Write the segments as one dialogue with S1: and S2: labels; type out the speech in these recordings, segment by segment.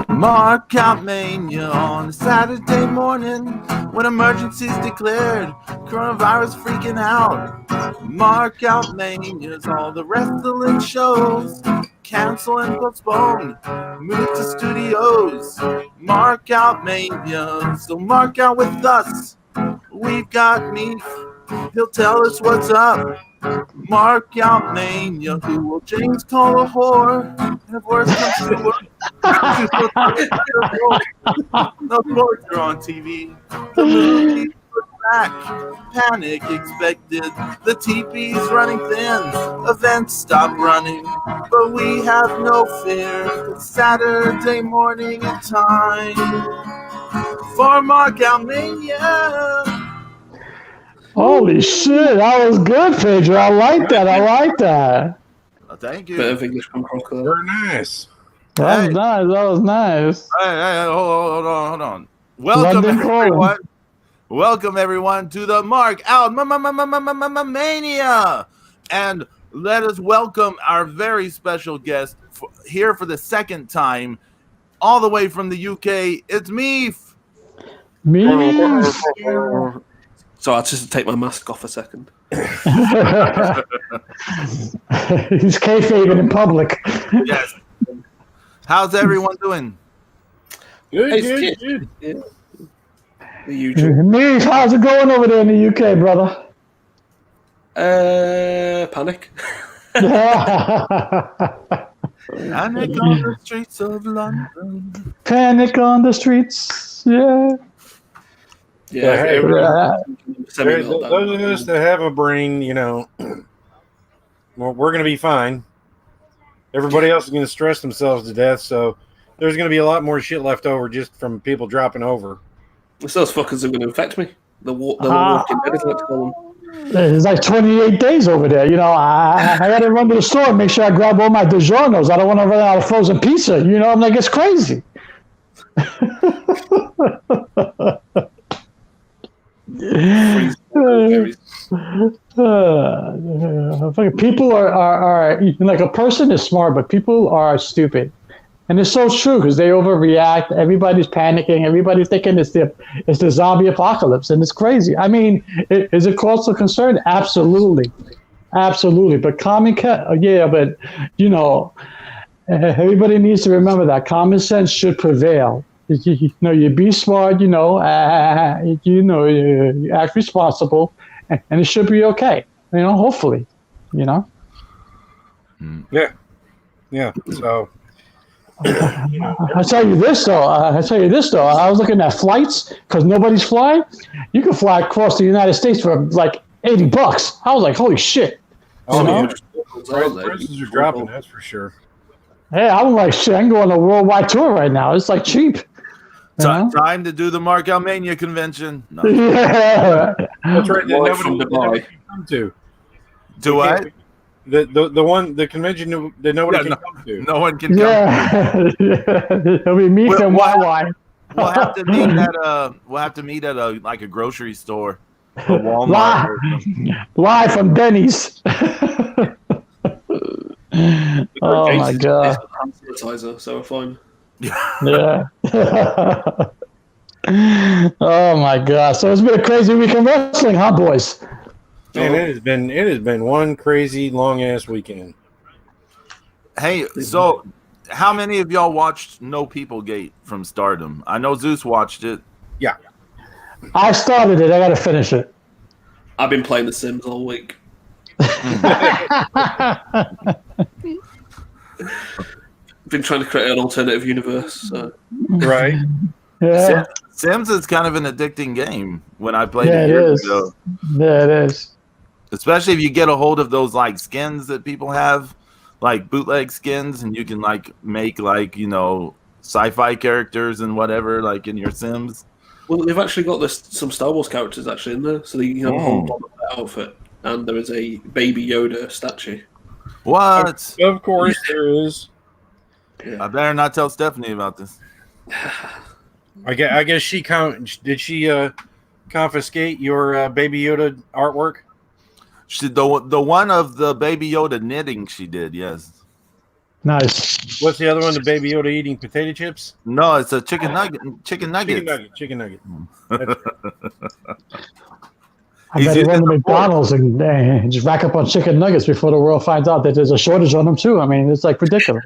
S1: Mark out Mania on a Saturday morning when emergency's declared, coronavirus freaking out. Mark out Mania's all the wrestling shows, cancel and postpone, move to studios. Mark out Mania, so mark out with us. We've got MEEF, he'll tell us what's up. Mark out Mania, who will James call a whore? And if worse comes to worse, no sports are on TV. The movie was back. Panic expected. The TP's running thin. Events stop running. But we have no fear. It's Saturday morning in time for Mark out Mania.
S2: Holy shit, that was good, Pedro. I like that.
S1: Oh, thank you.
S3: Bit of English punk rock.
S4: Very nice.
S2: That was nice.
S1: Hey, hold on. Welcome, everyone. Welcome, everyone, to the Mark Out Mania. And let us welcome our very special guest here for the second time, all the way from the UK. It's MEEF.
S2: MEEF.
S3: So I just take my mask off a second.
S2: He's kayfabing in public.
S1: Yes. How's everyone doing?
S4: Good.
S3: Yeah. The usual.
S2: MEEF, how's it going over there in the UK, brother?
S3: Panic.
S1: Panic on the streets of London.
S2: Panic on the streets, yeah.
S3: Yeah.
S4: Those of us that have a brain, well, we're going to be fine. Everybody else is going to stress themselves to death, so there's going to be a lot more shit left over just from people dropping over.
S3: It's those fuckers are going to infect me. The walking dead, let's call them.
S2: It's like 28 days over there. I got to run to the store and make sure I grab all my DiGiorno's. I don't want to run out of frozen pizza. I'm like, it's crazy. People are like, a person is smart, but people are stupid, and it's so true because they overreact. Everybody's panicking. Everybody's thinking it's the zombie apocalypse, and it's crazy. I mean, is it cause for concern? Absolutely. But everybody needs to remember that common sense should prevail. You be smart, you act responsible, and it should be okay. Hopefully,
S4: Yeah. So
S2: I'll tell you this though. I was looking at flights because nobody's flying. You can fly across the United States for like $80. I was like, holy shit.
S4: prices are dropping, that's for sure.
S2: Hey, I'm like, shit, I can go on a worldwide tour right now. It's like cheap.
S1: Time to do the Mark Out Mania convention. No.
S2: Yeah.
S4: That's right.
S3: Nobody can
S4: come to.
S1: Do what?
S4: The convention that nobody can come to.
S1: No one can come.
S2: Yeah. It'll be me and YY.
S1: We'll have to meet at a like a grocery store, a Walmart.
S2: Live from Denny's. Oh my god.
S3: Sanitizer, so we're fine.
S2: Yeah. Oh my god. So it's been a crazy week of wrestling, huh, boys?
S4: Man, it has been one crazy long ass weekend.
S1: Hey, so how many of y'all watched No People Gate from Stardom? I know Zeus watched it.
S4: Yeah.
S2: I started it. I got to finish it.
S3: I've been playing The Sims all week. Been trying to create an alternative universe. So.
S4: Right.
S2: Yeah.
S1: Sims is kind of an addicting game when I played
S2: Yeah,
S1: it years ago.
S2: Yeah, it is.
S1: Especially if you get a hold of those like skins that people have, like bootleg skins, and you can like make like, sci-fi characters and whatever like in your Sims.
S3: Well, they've actually got some Star Wars characters actually in there, so you have a whole outfit, and there is a baby Yoda statue.
S1: What?
S4: Of course there is.
S1: Yeah. I better not tell Stephanie about this.
S4: I guess she did she confiscate your Baby Yoda artwork?
S1: The one of the Baby Yoda knitting she did, yes.
S2: Nice.
S4: What's the other one? The Baby Yoda eating potato chips?
S1: No, it's a chicken nugget. Chicken nugget.
S4: Chicken nugget.
S2: I better run to McDonald's and just rack up on chicken nuggets before the world finds out that there's a shortage on them too. I mean, it's like ridiculous.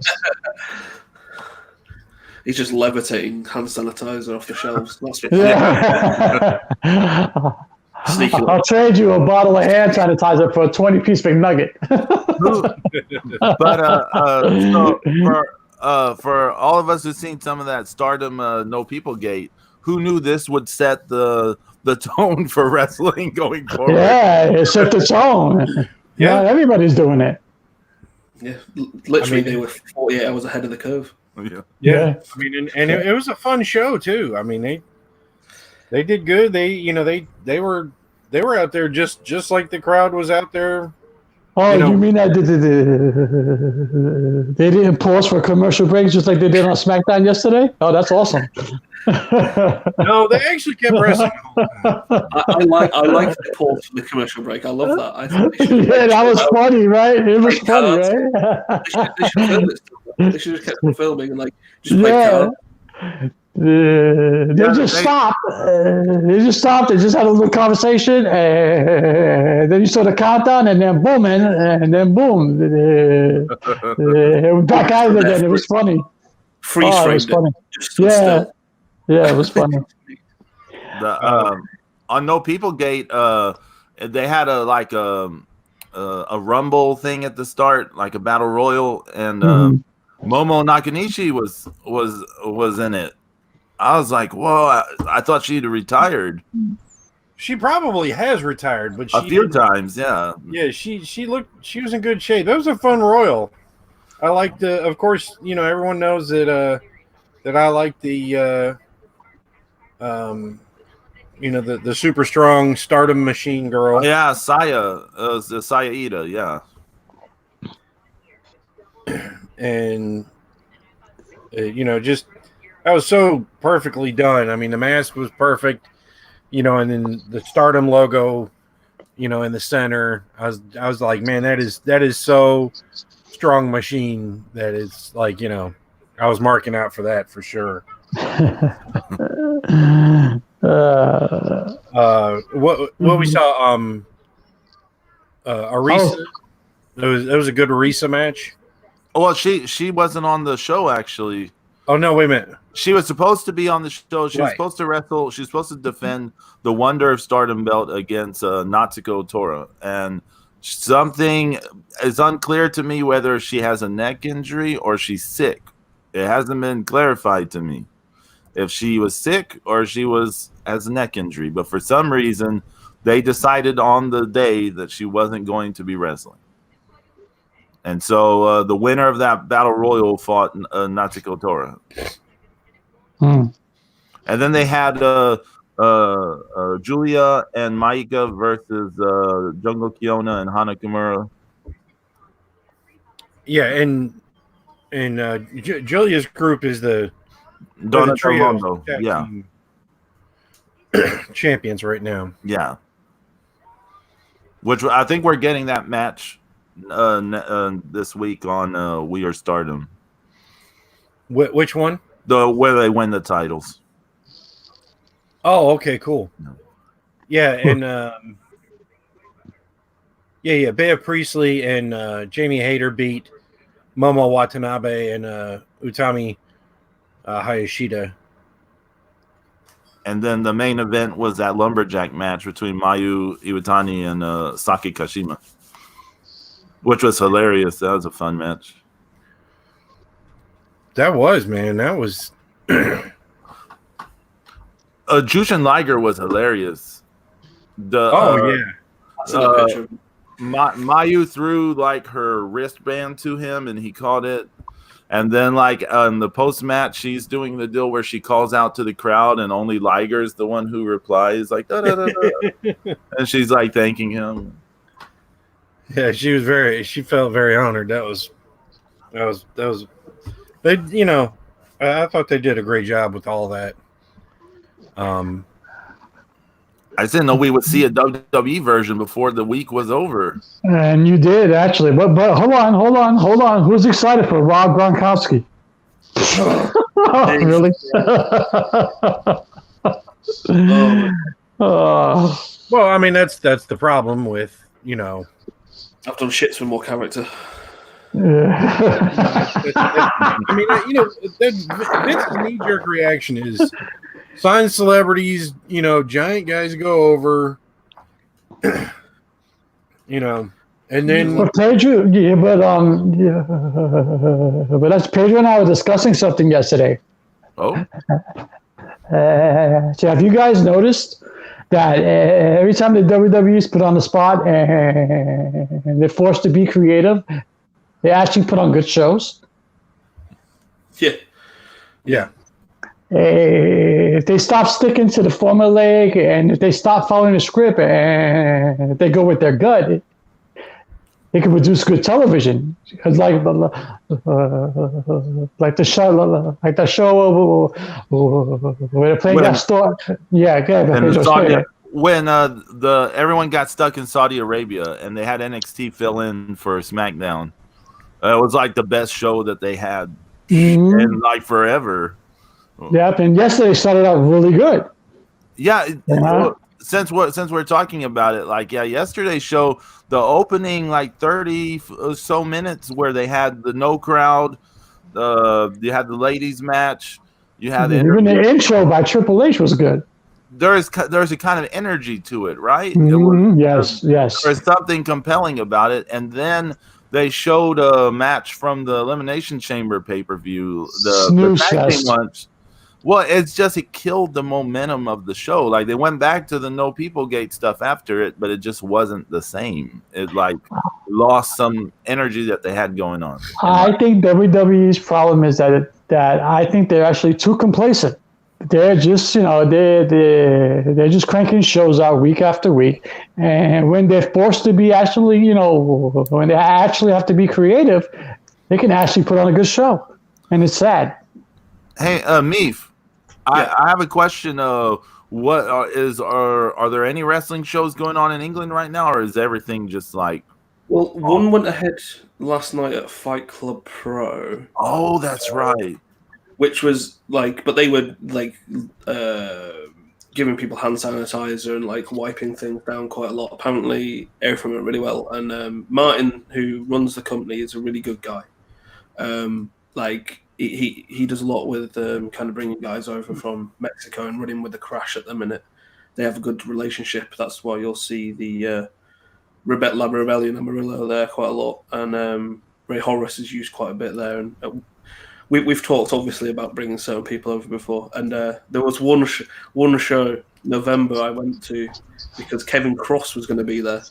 S3: He's just levitating hand sanitizer off the shelves. That's Sneaky.
S2: I'll trade you a bottle of hand sanitizer for a 20-piece McNugget.
S1: But for all of us who've seen some of that Stardom No People Gate, who knew this would set the tone for wrestling going forward?
S2: Yeah, it set the tone. Yeah, everybody's doing it.
S3: Yeah, literally, they were 48 hours ahead of the curve.
S4: Yeah. I mean, and it was a fun show too. I mean, they did good. They were out there just like the crowd was out there.
S2: Oh, you mean that they didn't pause for commercial breaks just like they did on SmackDown yesterday? Oh, that's awesome.
S4: No, they actually kept wrestling the whole time.
S3: I like the pause for the commercial break. I love that. I think
S2: that was funny, right? It was funny, right?
S3: They should film it. They should have kept filming and just play
S2: They just stopped. They just stopped. They just had a little conversation, and then you saw the countdown, and then boom, and then boom. It was back out again. It was funny.
S3: Freeze frame.
S2: It was funny. Yeah, it was funny.
S1: On No People Gate, they had a rumble thing at the start, like a battle royal, and Momo Nakanishi was in it. I was like, whoa! I thought she'd retired.
S4: She probably has retired, but
S1: a few times, yeah.
S4: Yeah, she was in good shape. That was a fun royal. I liked of course, everyone knows that I like the the super strong Stardom machine girl.
S1: Yeah, Saya, Saya Ida, yeah.
S4: And just that was so perfectly done. I mean, the mask was perfect, and then the Stardom logo, in the center. I was like, man, that is so strong machine that it's like, I was marking out for that for sure. What we saw, Arisa. That was a good Arisa match.
S1: Well, she wasn't on the show actually.
S4: Oh no! Wait a minute.
S1: She was supposed to be on the show. She was supposed to wrestle. She was supposed to defend the Wonder of Stardom belt against Natsuko Tora, and something is unclear to me whether she has a neck injury or she's sick. It hasn't been clarified to me if she was sick or she has a neck injury. But for some reason, they decided on the day that she wasn't going to be wrestling. And so the winner of that battle royal fought Natsuko Tora. And then they had Julia and Maika versus Jungle Kiona and Hana Kimura.
S4: Yeah, and Julia's group is the
S1: Donna Tremondo. Yeah.
S4: Champions right now.
S1: Yeah. Which I think we're getting that match this week on We Are Stardom.
S4: Which one?
S1: Where they win the titles.
S4: Oh, okay, cool. Yeah, and Bea Priestley and Jamie Hayter beat Momo Watanabe and Utami Hayashida.
S1: And then the main event was that lumberjack match between Mayu Iwatani and Saki Kashima, which was hilarious. That was a fun match.
S4: That was, man. That was.
S1: Jushin Liger was hilarious. Mayu threw like her wristband to him, and he caught it. And then, like on the post match, she's doing the deal where she calls out to the crowd, and only Liger's the one who replies, like da da da da, and she's like thanking him.
S4: Yeah, she felt very honored. That was. They, I thought they did a great job with all that.
S1: I didn't know we would see a WWE version before the week was over.
S2: And you did, actually. But hold on. Who's excited for Rob Gronkowski? Really?
S4: Well, I mean, that's the problem with, you know.
S3: I've done shits with more character.
S4: I mean, you know, Vince's knee-jerk reaction is sign celebrities, you know, giant guys go over, you know, and then.
S2: But Pedro, but that's Pedro and I were discussing something yesterday.
S1: Oh.
S2: So have you guys noticed that every time the WWE is put on the spot and they're forced to be creative, they actually put on good shows?
S3: Yeah.
S2: If they stop sticking to the formulaic and if they stop following the script and they go with their gut, they can produce good television. Because like the show where they're playing that story. Yeah, good.
S1: When everyone got stuck in Saudi Arabia and they had NXT fill in for SmackDown, it was like the best show that they had in like forever.
S2: Yep, and yesterday started out really good.
S1: Yeah, since we're talking about it, like yesterday's show, the opening like 30 so minutes where they had the no crowd, you had the ladies match, you had
S2: even the intro by Triple H was good.
S1: There's a kind of energy to it, right?
S2: Yes.
S1: There's something compelling about it, and then they showed a match from the Elimination Chamber pay-per-view, the tag team ones. Well, it killed the momentum of the show. Like they went back to the no people gate stuff after it, but it just wasn't the same. It like lost some energy that they had going on.
S2: I think WWE's problem is that I think they're actually too complacent. They're just, they're just cranking shows out week after week. And when they're forced to be actually, when they actually have to be creative, they can actually put on a good show. And it's sad.
S1: Hey, MEEF, I have a question. Are there any wrestling shows going on in England right now, or is everything just like?
S3: Well, one went ahead last night at Fight Club Pro.
S1: Oh, that's right.
S3: Which was like, but they were like giving people hand sanitizer and like wiping things down quite a lot. Apparently, everything went really well. And Martin, who runs the company, is a really good guy. He does a lot with kind of bringing guys over from Mexico and running with the Crash at the minute. They have a good relationship. That's why you'll see the Rebellion Amarillo there quite a lot. And Ray Horace is used quite a bit there. And we've talked obviously about bringing certain people over before. And there was one show November I went to because Kevin Cross was going to be there.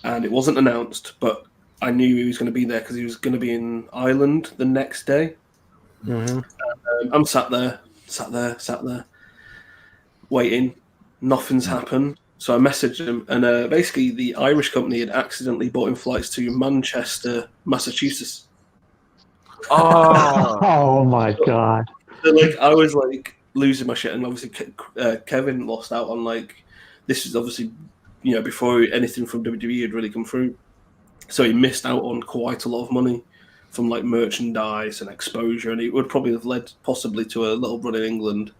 S3: And it wasn't announced, but I knew he was going to be there because he was going to be in Ireland the next day. Mm-hmm. I'm sat there, waiting. Nothing's happened. So I messaged him, and basically the Irish company had accidentally bought him flights to Manchester, Massachusetts.
S2: Oh my God.
S3: So, I was losing my shit, and obviously Kevin lost out on this is obviously before anything from WWE had really come through. So he missed out on quite a lot of money from merchandise and exposure, and it would probably have led possibly to a little run in England.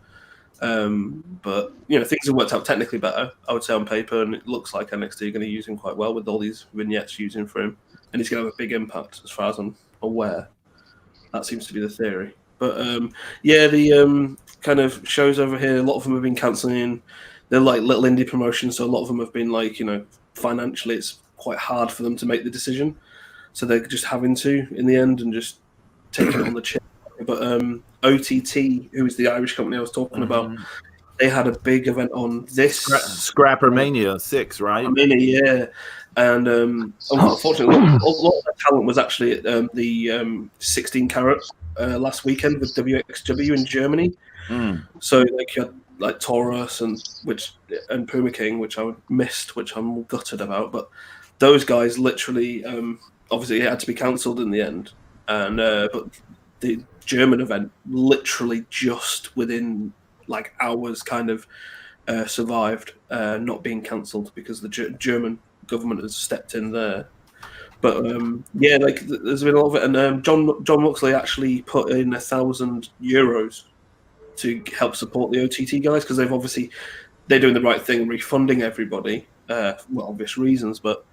S3: But things have worked out technically better, I would say, on paper, and it looks like NXT are going to use him quite well with all these vignettes using for him, and he's going to have a big impact as far as I'm aware. That seems to be the theory. But the kind of shows over here, a lot of them have been cancelling. They're like little indie promotions, so a lot of them have been financially it's quite hard for them to make the decision, so they're just having to in the end and just taking it on the chin. But OTT, who is the Irish company I was talking about, they had a big event on this
S1: Scrapper Mania 6, right?
S3: Mania, yeah. And unfortunately, a lot of the talent was actually at the 16 Carat last weekend with WXW in Germany. So you had Taurus and Puma King, which I missed, which I'm gutted about. But those guys literally, obviously, it had to be cancelled in the end. And but the German event, literally just within like ours kind of survived not being cancelled because the German government has stepped in there. But yeah, like there's been a lot of it, and John Moxley actually put in €1,000 to help support the OTT guys because they're doing the right thing, refunding everybody, well, obvious reasons, but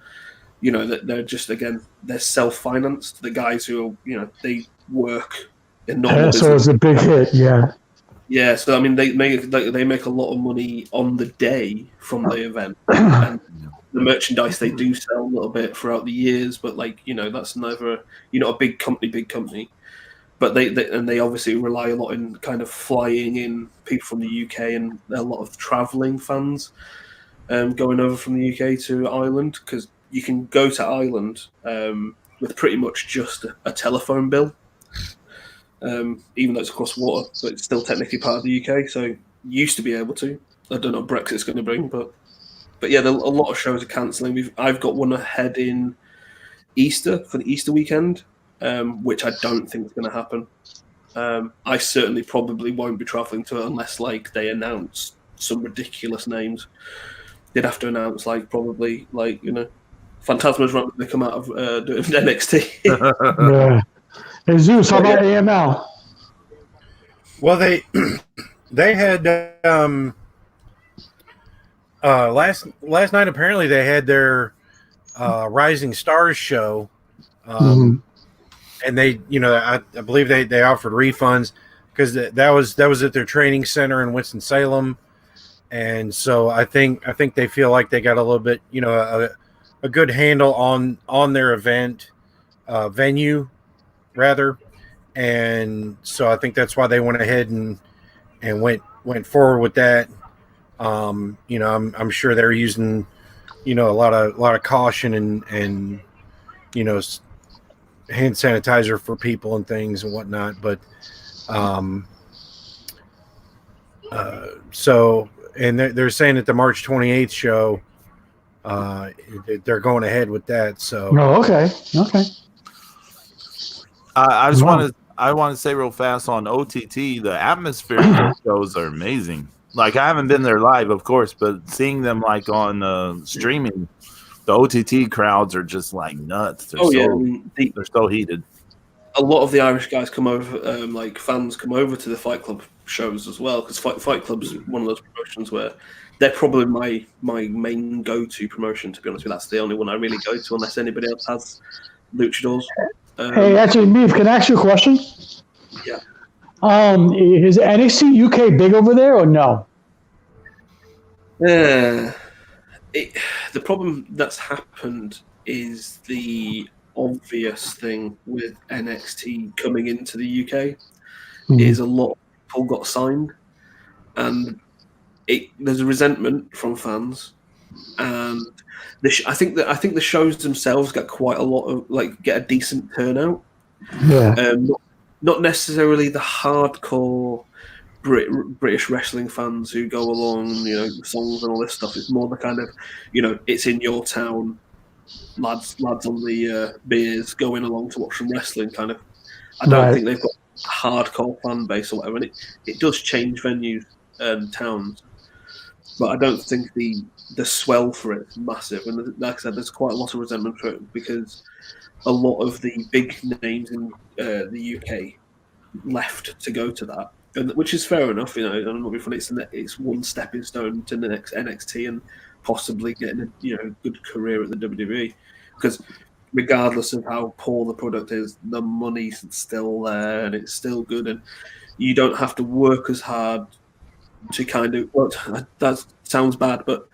S3: they're just they're self-financed. The guys who they work in normal business.
S2: So it's a big hit, yeah.
S3: Yeah, so I mean, they make a lot of money on the day from the event, and the merchandise they do sell a little bit throughout the years. But that's never a big company. But they obviously rely a lot in kind of flying in people from the UK and a lot of travelling fans going over from the UK to Ireland because you can go to Ireland with pretty much just a telephone bill. Even though it's across water, but it's still technically part of the UK. So used to be able to. I don't know what Brexit's going to bring, but yeah, a lot of shows are cancelling. I've got one ahead in Easter for the Easter weekend, which I don't think is going to happen. I certainly probably won't be travelling to it unless they announce some ridiculous names. They'd have to announce probably Phantasma's run they come out of NXT.
S2: Yeah. Hey Zeus, how about AML?
S4: Well, they had last night. Apparently, they had their Rising Stars show, and they, I believe they offered refunds because that was at their training center in Winston-Salem, and so I think they feel like they got a little bit, a good handle on their event venue. Rather, and so I think that's why they went ahead and went forward with that. I'm sure they're using a lot of caution and hand sanitizer for people and things and whatnot. But so and they're saying at the March 28th show they're going ahead with that. So
S2: okay.
S1: I just want to say real fast on OTT, the atmosphere of those shows are amazing. I haven't been there live, of course, but seeing them on streaming, the OTT crowds are just nuts. They're so heated.
S3: A lot of the Irish guys come over, fans come over to the Fight Club shows as well because Fight Club's one of those promotions where they're probably my main go-to promotion. To be honest with you, that's the only one I really go to unless anybody else has luchadors.
S2: Hey, actually, MEEF, can I ask you a question?
S3: Yeah.
S2: Is NXT UK big over there or no?
S3: The problem that's happened is the obvious thing with NXT coming into the UK is a lot of people got signed, and there's a resentment from fans, and I think the shows themselves get quite a lot of get a decent turnout.
S2: Yeah.
S3: Not necessarily the hardcore British wrestling fans who go along, songs and all this stuff. It's more the kind of, it's in your town, lads on the beers going along to watch some wrestling kind of. I don't think they've got a hardcore fan base or whatever, and it does change venues and towns, but I don't think the swell for it is massive. And like I said, there's quite a lot of resentment for it because a lot of the big names in the UK left to go to that, which is fair enough. I'm not being funny. It's one stepping stone to the next NXT and possibly getting a good career at the WWE. Because regardless of how poor the product is, the money's still there and it's still good, and you don't have to work as hard to kind of. Well, that sounds bad, but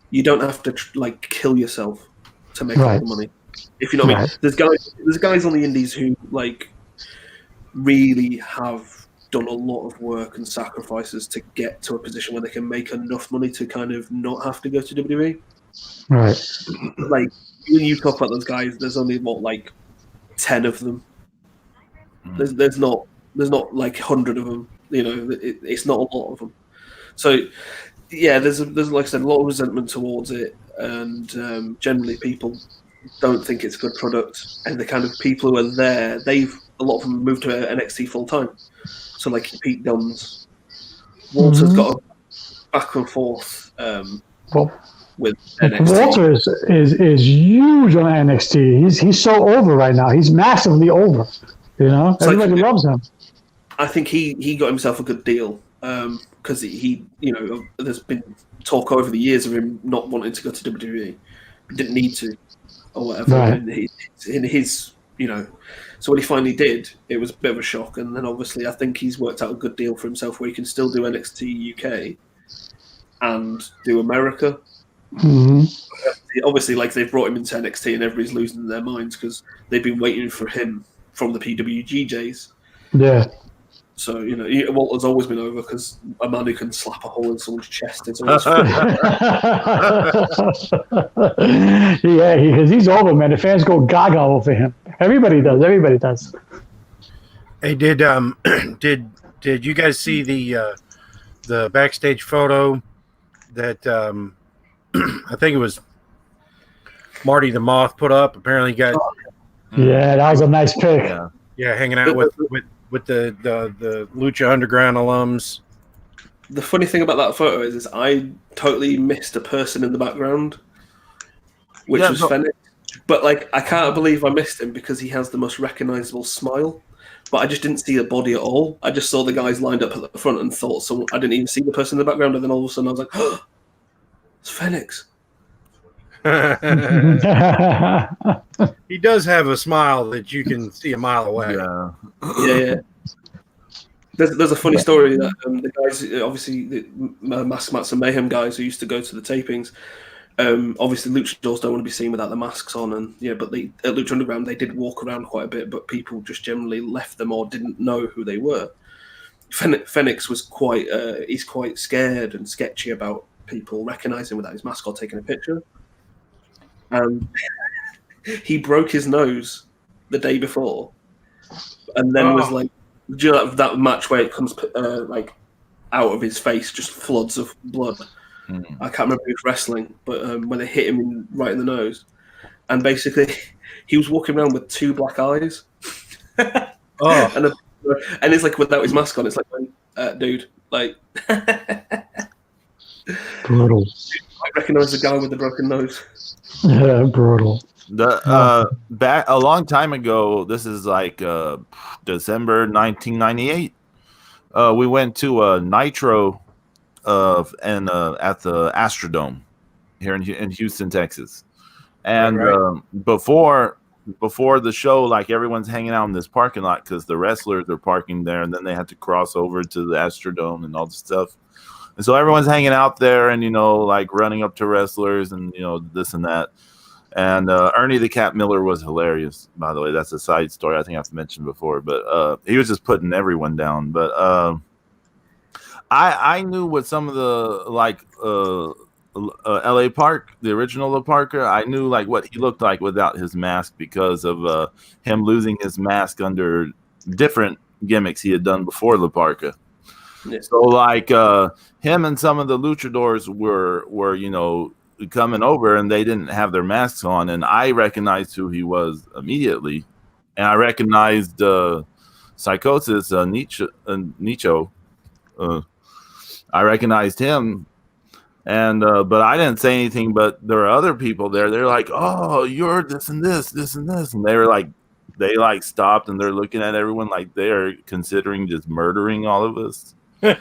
S3: you don't have to kill yourself to make all the money. If you know what I mean. There's guys on the indies who really have done a lot of work and sacrifices to get to a position where they can make enough money to kind of not have to go to WWE.
S2: Right.
S3: When you talk about those guys, there's only 10 of them. There's not 100 of them. It's not a lot of them. So yeah, there's like I said, a lot of resentment towards it, and generally people don't think it's a good product. And the kind of people who are there, a lot of them moved to NXT full time. So Pete Dunne's, Walter's got a back and forth with NXT.
S2: Walter is huge on NXT. He's so over right now. He's massively over. You know, everybody loves him.
S3: I think he got himself a good deal because he, you know, there's been talk over the years of him not wanting to go to WWE. He didn't need to, or whatever.
S2: Right.
S3: In his, you know, so when he finally did, it was a bit of a shock. And then obviously, I think he's worked out a good deal for himself where he can still do NXT UK and do America.
S2: Mm-hmm.
S3: Obviously, like they've brought him into NXT and everybody's losing their minds because they've been waiting for him from the PWGJs.
S2: Yeah.
S3: So, you know, Walter's always been over because a man who can slap a hole in someone's chest is always
S2: yeah, because he's over, man. The fans go gaga over him. Everybody does.
S4: Hey, did you guys see the backstage photo that I think it was Marty the Moth put up? Apparently, got
S2: yeah, that was a nice pic.
S4: Yeah, hanging out with the Lucha Underground alums.
S3: The funny thing about that photo is I totally missed a person in the background, which was Fenix. But like, I can't believe I missed him because he has the most recognizable smile. But I just didn't see the body at all. I just saw the guys lined up at the front and thought someone. I didn't even see the person in the background, and then all of a sudden I was like, "Oh, it's Fenix."
S4: He does have a smile that you can see a mile away.
S3: Yeah. There's a funny story that the guys, obviously the Mask Mats and Mayhem guys who used to go to the tapings, obviously luchadors don't want to be seen without the masks on, and but at Lucha Underground they did walk around quite a bit, but people just generally left them or didn't know who they were. Fenix was he's quite scared and sketchy about people recognizing without his mask or taking a picture. He broke his nose the day before, and then was like, do you know that match where it comes like out of his face, just floods of blood. I can't remember who's wrestling, but when they hit him right in the nose, and basically he was walking around with two black eyes. And it's like without his mask on, it's like, dude, like
S2: brutal.
S3: I recognize the guy with the broken nose.
S2: Yeah, brutal.
S1: Back a long time ago, this is like December 1998. We went to a Nitro and at the Astrodome here in Houston, Texas. And before the show, like everyone's hanging out in this parking lot because the wrestlers are parking there, and then they had to cross over to the Astrodome and all the stuff. And so everyone's hanging out there and, like running up to wrestlers and, this and that. And Ernie the Cat Miller was hilarious, by the way. That's a side story I think I've mentioned before. But he was just putting everyone down. But I knew what some of the, like, L.A. Park, the original La Parka, I knew, like, what he looked like without his mask because of him losing his mask under different gimmicks he had done before La Parka. Yeah. So, like, him and some of the luchadors were coming over and they didn't have their masks on, and I recognized who he was immediately, and I recognized Psychosis Nicho. I recognized him, and but I didn't say anything. But there were other people there. They're like, "Oh, you're this and this, and they were like, they stopped and they're looking at everyone like they are considering just murdering all of us. I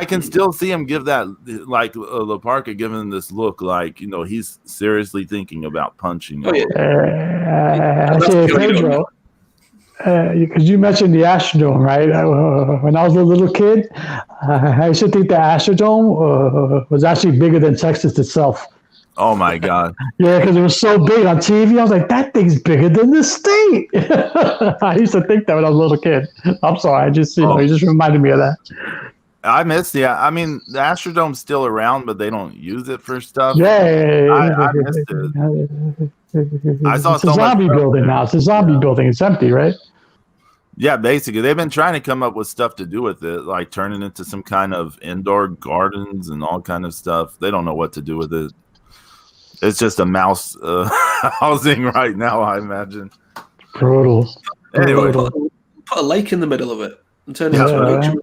S1: can still see him give that, like La Parka giving this look like, he's seriously thinking about punching.
S2: Pedro, because you mentioned the Astrodome, right? When I was a little kid, I used to think the Astrodome was actually bigger than Texas itself.
S1: Oh my God!
S2: Yeah, because it was so big on TV. I was like, that thing's bigger than the state. I used to think that when I was a little kid. I'm sorry, you just reminded me of that.
S1: I missed the Astrodome's still around, but they don't use it for stuff.
S2: Yeah.
S1: I missed it. I saw
S2: it's a zombie building now. It's a zombie building. It's empty, right?
S1: Yeah, basically. They've been trying to come up with stuff to do with it, like turn it into some kind of indoor gardens and all kind of stuff. They don't know what to do with it. It's just a mouse housing right now, I imagine.
S2: Brutal.
S1: Anyway,
S3: put a lake in the middle of it. and turn it into a lucha.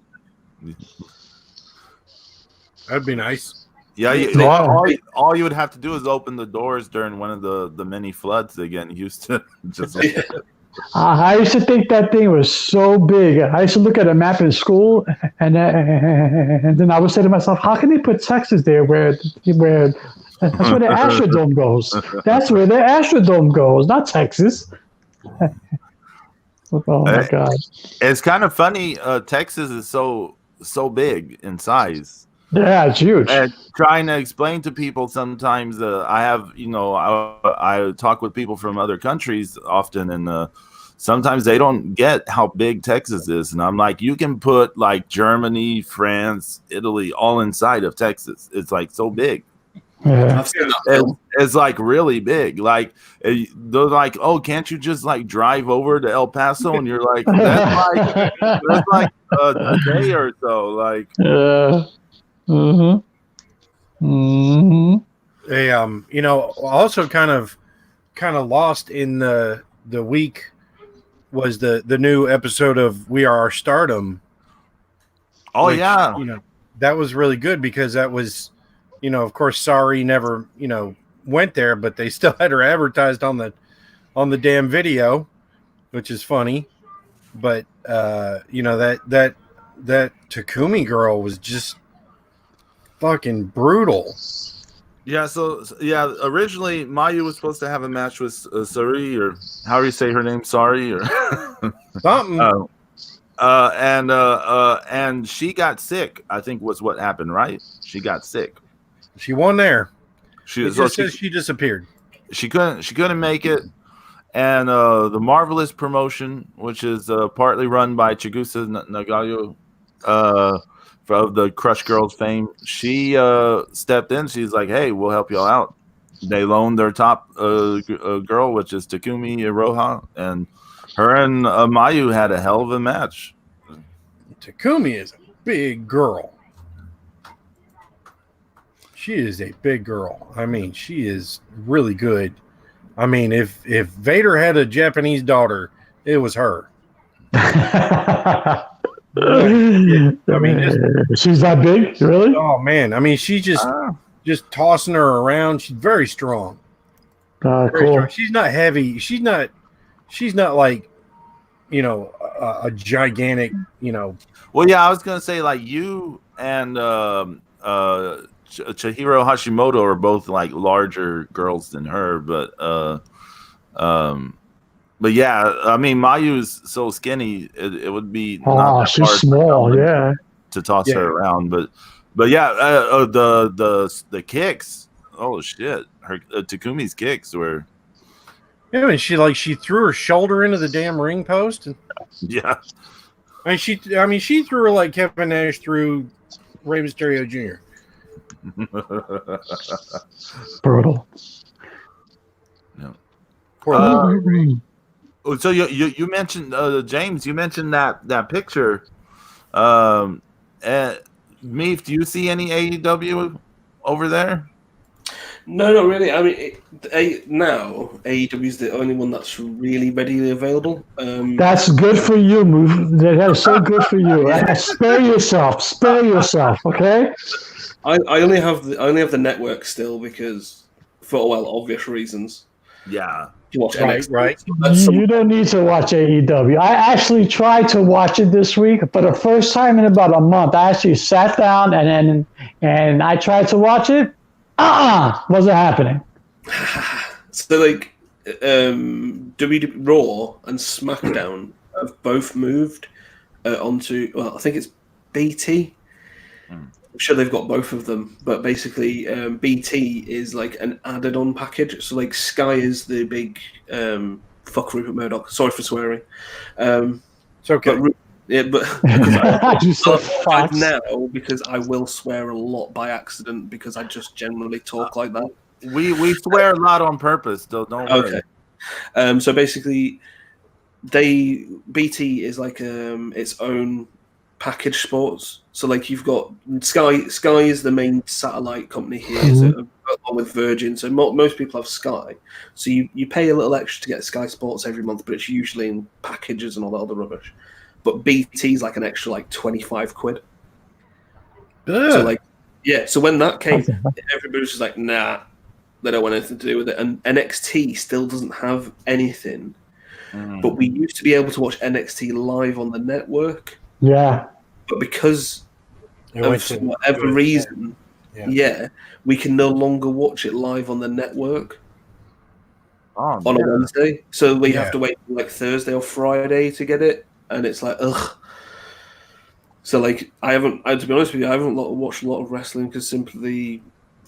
S4: That'd be nice.
S1: Yeah,
S2: Wow.
S1: all you would have to do is open the doors during one of the mini floods they get used to. Just
S2: I used to think that thing was so big. I used to look at a map in school, and then I would say to myself, "How can they put Texas there? Where that's where the Astrodome goes. That's where the Astrodome goes, not Texas." Oh my God!
S1: It's kind of funny. Texas is so big in size.
S2: Yeah, it's huge.
S1: And trying to explain to people sometimes, I have, I talk with people from other countries often, and sometimes they don't get how big Texas is. And I'm like, you can put like Germany, France, Italy all inside of Texas. It's like so big.
S2: Yeah.
S1: It's like really big. Like they're like, oh, can't you just like drive over to El Paso? And you're like, that's like a day or so. Like,
S4: They also kind of lost in the week was the new episode of We Are Our Stardom.
S1: Oh,
S4: which,
S1: yeah.
S4: That was really good because that was, of course, Sorry never, went there, but they still had her advertised on the damn video, which is funny. But that Takumi girl was just fucking brutal.
S1: Yeah, originally Mayu was supposed to have a match with Sari, or how do you say her name? Sorry, or
S4: something.
S1: And she got sick. I think was what happened, right? She got sick.
S4: She won there.
S1: She
S4: disappeared.
S1: She couldn't make it. And the Marvelous promotion, which is partly run by Chigusa Nagayo, of the Crush Girls fame, she stepped in. She's like, "Hey, we'll help y'all out." They loaned their top girl, which is Takumi Iroha, and her and Mayu had a hell of a match.
S4: Takumi is a big girl. She is a big girl. I mean, she is really good. I mean, if Vader had a Japanese daughter, it was her. I mean,
S2: she's that big, really?
S4: Oh man! I mean, she's just tossing her around. She's very strong.
S2: Cool.
S4: Strong. She's not heavy. She's not like a gigantic.
S1: Well, yeah, I was gonna say like you and Chihiro Hashimoto are both like larger girls than her, but yeah, I mean, Mayu's so skinny, it would be not that
S2: she's
S1: hard
S2: small, yeah,
S1: to toss her around. But yeah, the kicks, oh shit, her Takumi's kicks were.
S4: Yeah, I mean, she threw her shoulder into the damn ring post, and
S1: yeah,
S4: I mean, she threw her like Kevin Nash threw Rey Mysterio Jr.
S2: Brutal.
S1: Yeah. So you mentioned James. You mentioned that picture. MEEF, do you see any AEW over there?
S3: No, not really. I mean, now AEW is the only one that's really readily available.
S2: That's good for you, Move. That is so good for you. Spare yourself, okay?
S3: I only have the network still because, for obvious reasons.
S1: Yeah.
S3: You watch
S4: right.
S2: You don't need to watch AEW. I actually tried to watch it this week for the first time in about a month. I actually sat down and I tried to watch it. Wasn't happening.
S3: So like WWE Raw and SmackDown have both moved onto. Well, I think it's BT. I'm sure they've got both of them, but basically BT is like an added-on package. So like Sky is the big fuck Rupert Murdoch. Sorry for swearing.
S4: It's okay.
S3: But I now because I will swear a lot by accident because I just generally talk like that.
S1: We swear a lot on purpose, though. Don't worry.
S3: Okay. So basically, BT is like its own package sports. So like you've got Sky is the main satellite company here, so along with Virgin. So most people have Sky. So you pay a little extra to get Sky Sports every month, but it's usually in packages and all that other rubbish. but BT's like an extra like 25 quid.
S4: Ugh.
S3: So like, yeah. So when that came, everybody was just like, nah, they don't want anything to do with it. And NXT still doesn't have anything. But we used to be able to watch NXT live on the network.
S2: Yeah.
S3: But because of whatever reason, we can no longer watch it live on the network on a Wednesday. So we have to wait for like Thursday or Friday to get it. And it's like, ugh. So like, to be honest with you, I haven't watched a lot of wrestling because simply,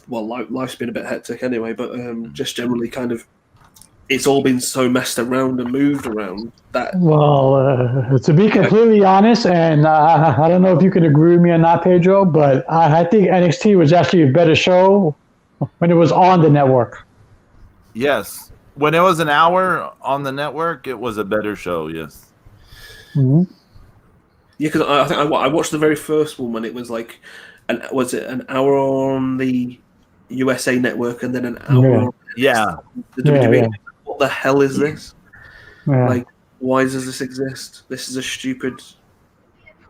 S3: well, life's been a bit hectic anyway, but just generally kind of, it's all been so messed around and moved around that.
S2: Well, to be completely honest, and I don't know if you can agree with me or not, Pedro, but I think NXT was actually a better show when it was on the network.
S1: Yes. When it was an hour on the network, it was a better show, yes.
S2: Mm-hmm.
S3: Yeah, because I think I watched the very first one when it was like, was it an hour on the USA network and then an hour on the WWE?
S2: Yeah.
S3: What the hell is this?
S2: Yeah.
S3: Like, why does this exist? This is a stupid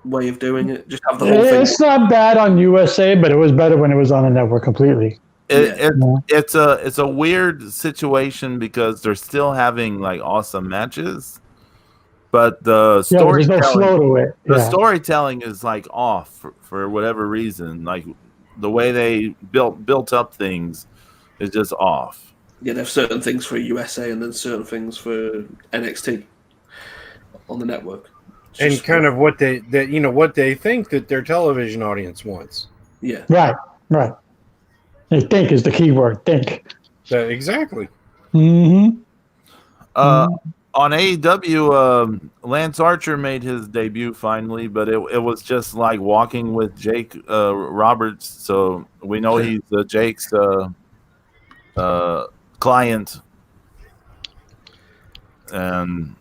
S3: way of doing it. Just have the whole thing.
S2: It's not bad on USA, but it was better when it was on the network completely.
S1: It's a weird situation because they're still having like awesome matches, but the
S2: there's no flow to it.
S1: The storytelling is like off for whatever reason. Like the way they built up things is just off.
S3: Yeah, they have certain things for USA and then certain things for NXT on the network.
S4: And kind of what they think that their television audience wants.
S3: Yeah.
S2: Right. They think is the key word. Think.
S4: Exactly.
S2: Mm-hmm.
S1: On AEW, Lance Archer made his debut finally, but it was just like walking with Jake Roberts. So we know he's Jake's client. And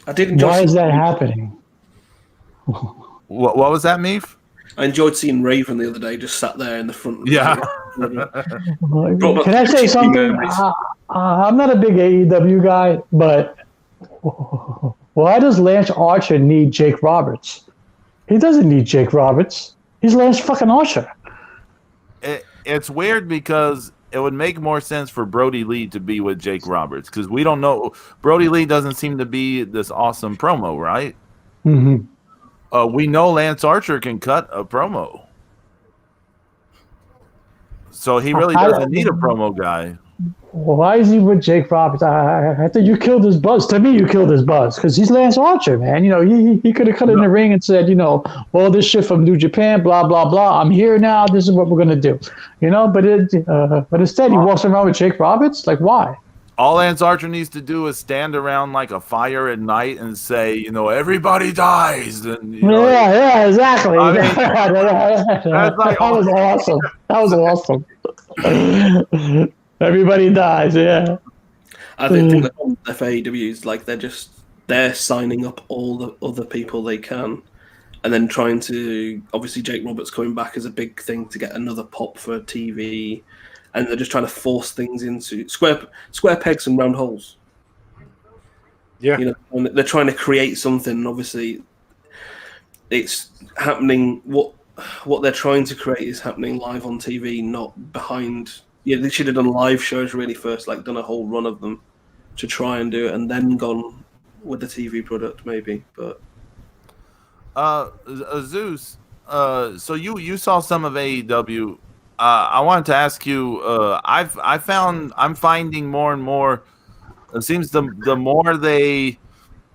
S3: I did enjoy.
S2: Why is that happening?
S1: What was that, Meef?
S3: I enjoyed seeing Raven the other day, just sat there in the front.
S1: Yeah.
S2: Can I say something? I'm not a big AEW guy, but why does Lance Archer need Jake Roberts? He doesn't need Jake Roberts. He's Lance fucking Archer.
S1: It's weird because it would make more sense for Brody Lee to be with Jake Roberts because we don't know. Brody Lee doesn't seem to be this awesome promo, right?
S2: Mm-hmm.
S1: We know Lance Archer can cut a promo. So he really doesn't need a promo guy.
S2: Why is he with Jake Roberts? I think you killed his buzz. To me, you killed his buzz because he's Lance Archer, man. You know, he could have cut in the ring and said, you know, all this shit from New Japan, blah, blah, blah. I'm here now. This is what we're going to do. You know, but instead he walks around with Jake Roberts. Like, why?
S1: All Lance Archer needs to do is stand around like a fire at night and say, you know, everybody dies. And, you know,
S2: exactly.
S1: I mean,
S2: that was awesome. That was awesome. Everybody dies, yeah.
S3: I think the FAEW is like they're signing up all the other people they can, and then trying to, obviously Jake Roberts coming back is a big thing to get another pop for TV, and they're just trying to force things into square pegs and round holes.
S4: Yeah,
S3: you know, and they're trying to create something. And obviously, it's happening. What they're trying to create is happening live on TV, not behind. Yeah, they should have done live shows really first, like done a whole run of them to try and do it, and then gone with the TV product maybe. But
S1: Zeus, so you saw some of AEW. I wanted to ask you. I'm finding more and more. It seems the more they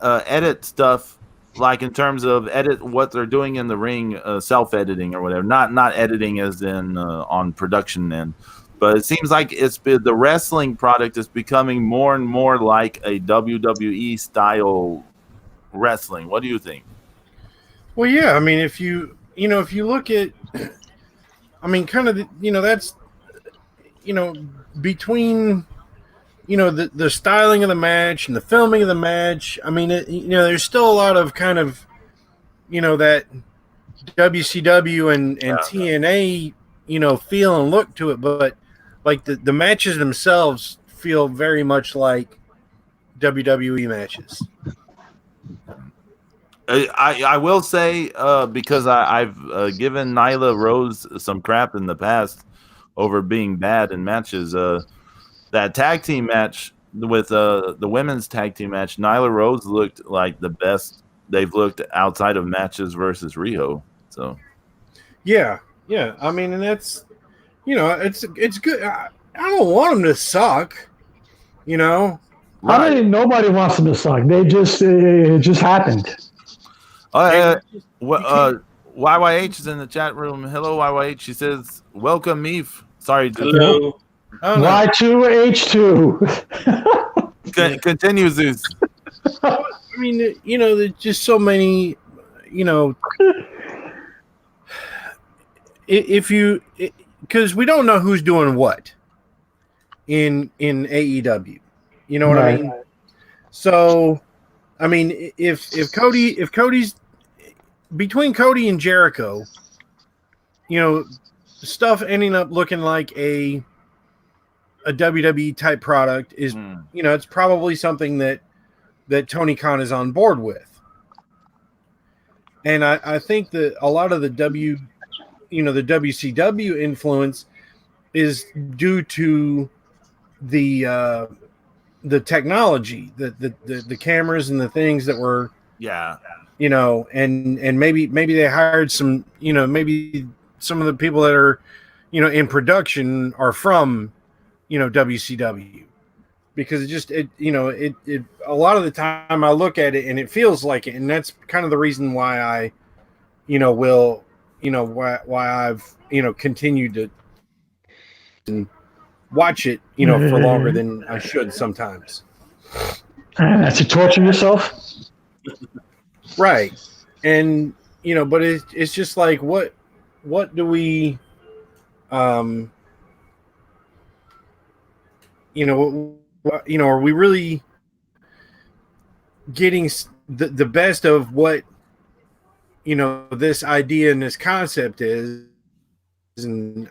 S1: edit stuff, like in terms of edit what they're doing in the ring, self-editing or whatever. Not editing as in on production end. But it seems like the wrestling product is becoming more and more like a WWE style wrestling. What do you think?
S4: Well, yeah, I mean, if you look at, I mean, kind of, that's, between, the styling of the match and the filming of the match. I mean, there's still a lot of kind of, that WCW and TNA, feel and look to it, but like the matches themselves feel very much like WWE matches.
S1: I will say because I've given Nyla Rose some crap in the past over being bad in matches. That tag team match with the women's tag team match, Nyla Rose looked like the best they've looked outside of matches versus Riho. So
S4: yeah. I mean, and that's it's good. I don't want them to suck.
S2: I mean, nobody wants them to suck. They just it just happened.
S1: YYH is in the chat room. Hello, YYH. She says, "Welcome, MEEF." Sorry,
S3: Hello.
S2: Y2H2.
S1: Continue, Zeus.
S4: I mean, there's just so many. Because we don't know who's doing what in AEW. You know what I mean? So, I mean, if Cody's between Cody and Jericho, stuff ending up looking like a WWE type product is, it's probably something that Tony Khan is on board with. And I think that a lot of the WCW influence is due to the technology, the cameras and the things that were, and maybe they hired some, maybe some of the people that are, in production are from, WCW, because it a lot of the time I look at it and it feels like it, and that's kind of the reason why I, why I've, continued to watch it, for longer than I should sometimes.
S2: That's to torture yourself.
S4: Right. And, but it's just like, what do we, are we really getting the best of what, this idea and this concept is, and,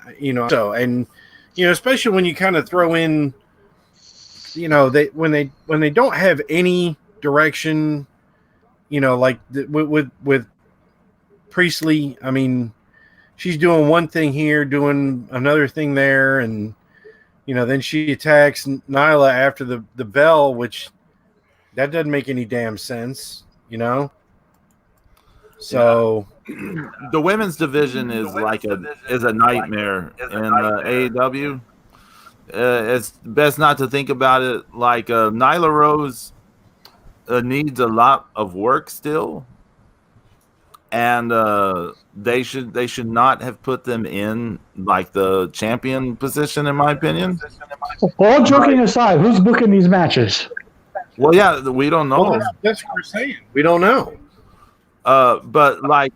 S4: especially when you kind of throw in, when they don't have any direction, like with Priestley, I mean, she's doing one thing here, doing another thing there, and then she attacks Nyla after the bell, which that doesn't make any damn sense, So
S1: the women's division is a nightmare in AEW. It's best not to think about it like Nyla Rose needs a lot of work still, and they should not have put them in like the champion position, in my opinion.
S2: All joking aside, who's booking these matches?
S1: Well, yeah, we don't know.
S4: Well, that's what we're saying. We don't know.
S1: But like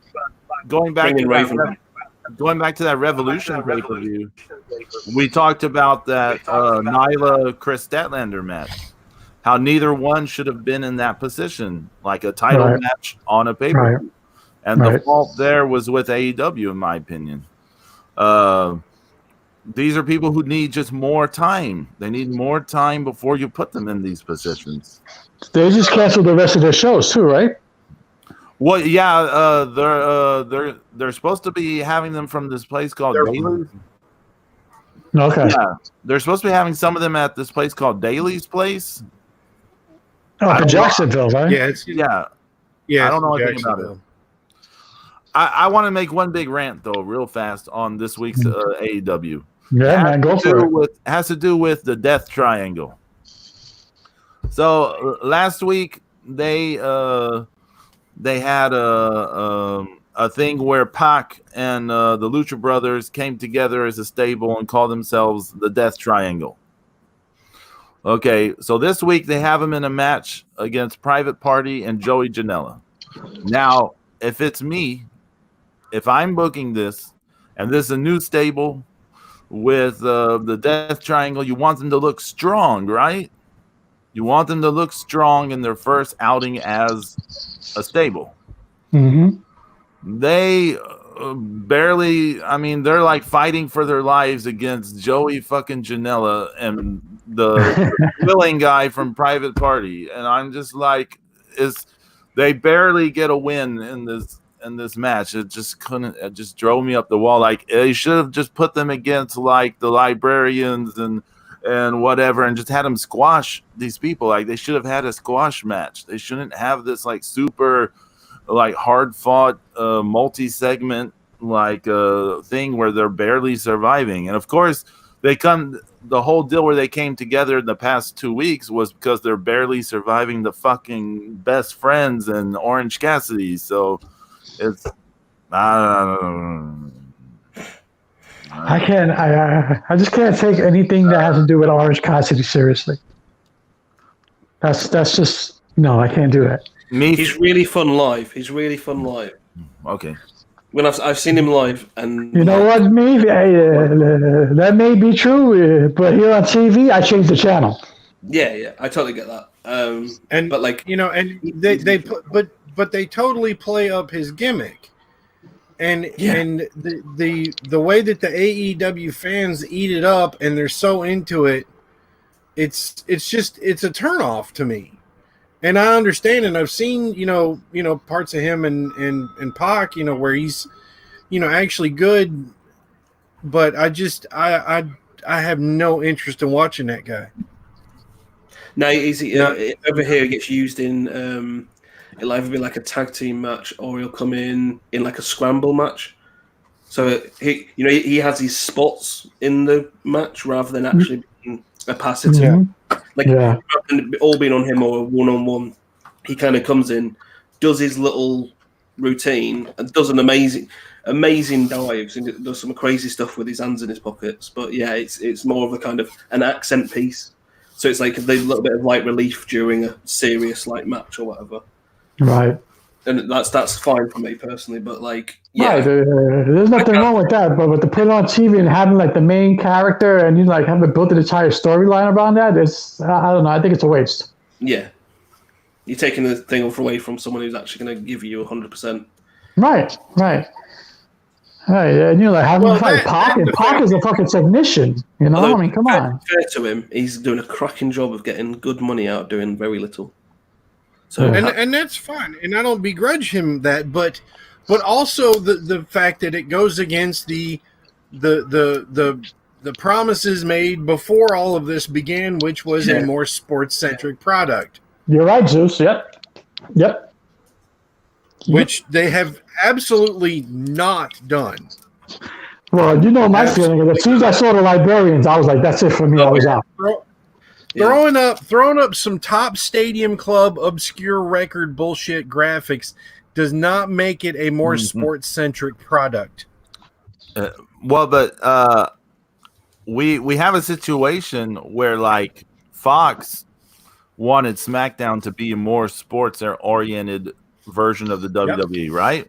S1: going back to that Revolution pay-per-view, we talked about that Nyla Chris Statlander match. How neither one should have been in that position, like a title match on a pay-per-view. And the fault there was with AEW, in my opinion. These are people who need just more time. They need more time before you put them in these positions.
S2: They just canceled the rest of their shows too, right?
S1: Well, yeah, they're supposed to be having them from this place called Daly's.
S2: Okay.
S1: Yeah, they're supposed to be having some of them at this place called Daly's Place.
S2: Oh, in Jacksonville, right?
S1: Yeah. I don't know anything about it. I want to make one big rant though, real fast, on this week's AEW.
S2: Yeah, man, go for it.
S1: Has to do with the Death Triangle. So last week they had a thing where Pac and the Lucha Brothers came together as a stable and called themselves the Death Triangle. Okay, so this week they have them in a match against Private Party and Joey Janela. Now, if it's me, if I'm booking this, and this is a new stable with the Death Triangle, you want them to look strong, right? You want them to look strong in their first outing as a stable.
S2: Mm-hmm.
S1: They barely, I mean, they're like fighting for their lives against Joey fucking Janela and the willing guy from Private Party. And I'm just like, they barely get a win in this match. It just couldn't. It just drove me up the wall. Like they should have just put them against like the librarians and whatever, and just had them squash these people. Like they should have had a squash match. They shouldn't have this like super like hard fought multi-segment like thing where they're barely surviving. And of course the whole deal where they came together in the past 2 weeks was because they're barely surviving the fucking best friends and Orange Cassidy. So it's
S2: I just can't take anything that has to do with Orange Cassidy seriously. That's just no, I can't do that.
S3: He's really fun live.
S1: Okay.
S3: When I've seen him live, and
S2: you know what, maybe that may be true, but here on TV, I changed the channel.
S3: Yeah, I totally get that.
S4: But like they totally play up his gimmick, and the way that the AEW fans eat it up and they're so into it, it's a turnoff to me. And I understand, and I've seen, parts of him and Pac, where he's, actually good, but I have no interest in watching that guy.
S3: Now, over here he gets used in, it'll either be like a tag team match or he'll come in like a scramble match. So he has these spots in the match rather than actually being a passive.
S2: Mm-hmm.
S3: All being on him or a one-on-one, he kind of comes in, does his little routine, and does an amazing dives and does some crazy stuff with his hands in his pockets. But yeah, it's more of a kind of an accent piece. So it's like a little bit of light relief during a serious like match or whatever.
S2: Right.
S3: And that's fine for me personally. But like, yeah,
S2: right. There's nothing wrong with that. But to put it on TV and having like the main character and you like having built an entire storyline around that, I don't know. I think it's a waste.
S3: Yeah, you're taking the thing away from someone who's actually going to give you 100%.
S2: Right. And like having Pac is a fucking technician.
S3: Although,
S2: I mean, come on.
S3: Fair to him, he's doing a cracking job of getting good money out doing very little. So
S4: and that's fine, and I don't begrudge him that, but also the fact that it goes against the promises made before all of this began, which was a more sports centric product.
S2: You're right, Zeus. Yep.
S4: Which they have absolutely not done.
S2: Well, my feeling is as soon as I saw the librarians, I was like, that's it for me. I was out.
S4: Throwing up some top stadium club obscure record bullshit graphics does not make it a more sports centric product.
S1: But we have a situation where like Fox wanted SmackDown to be a more sports oriented version of the WWE, right?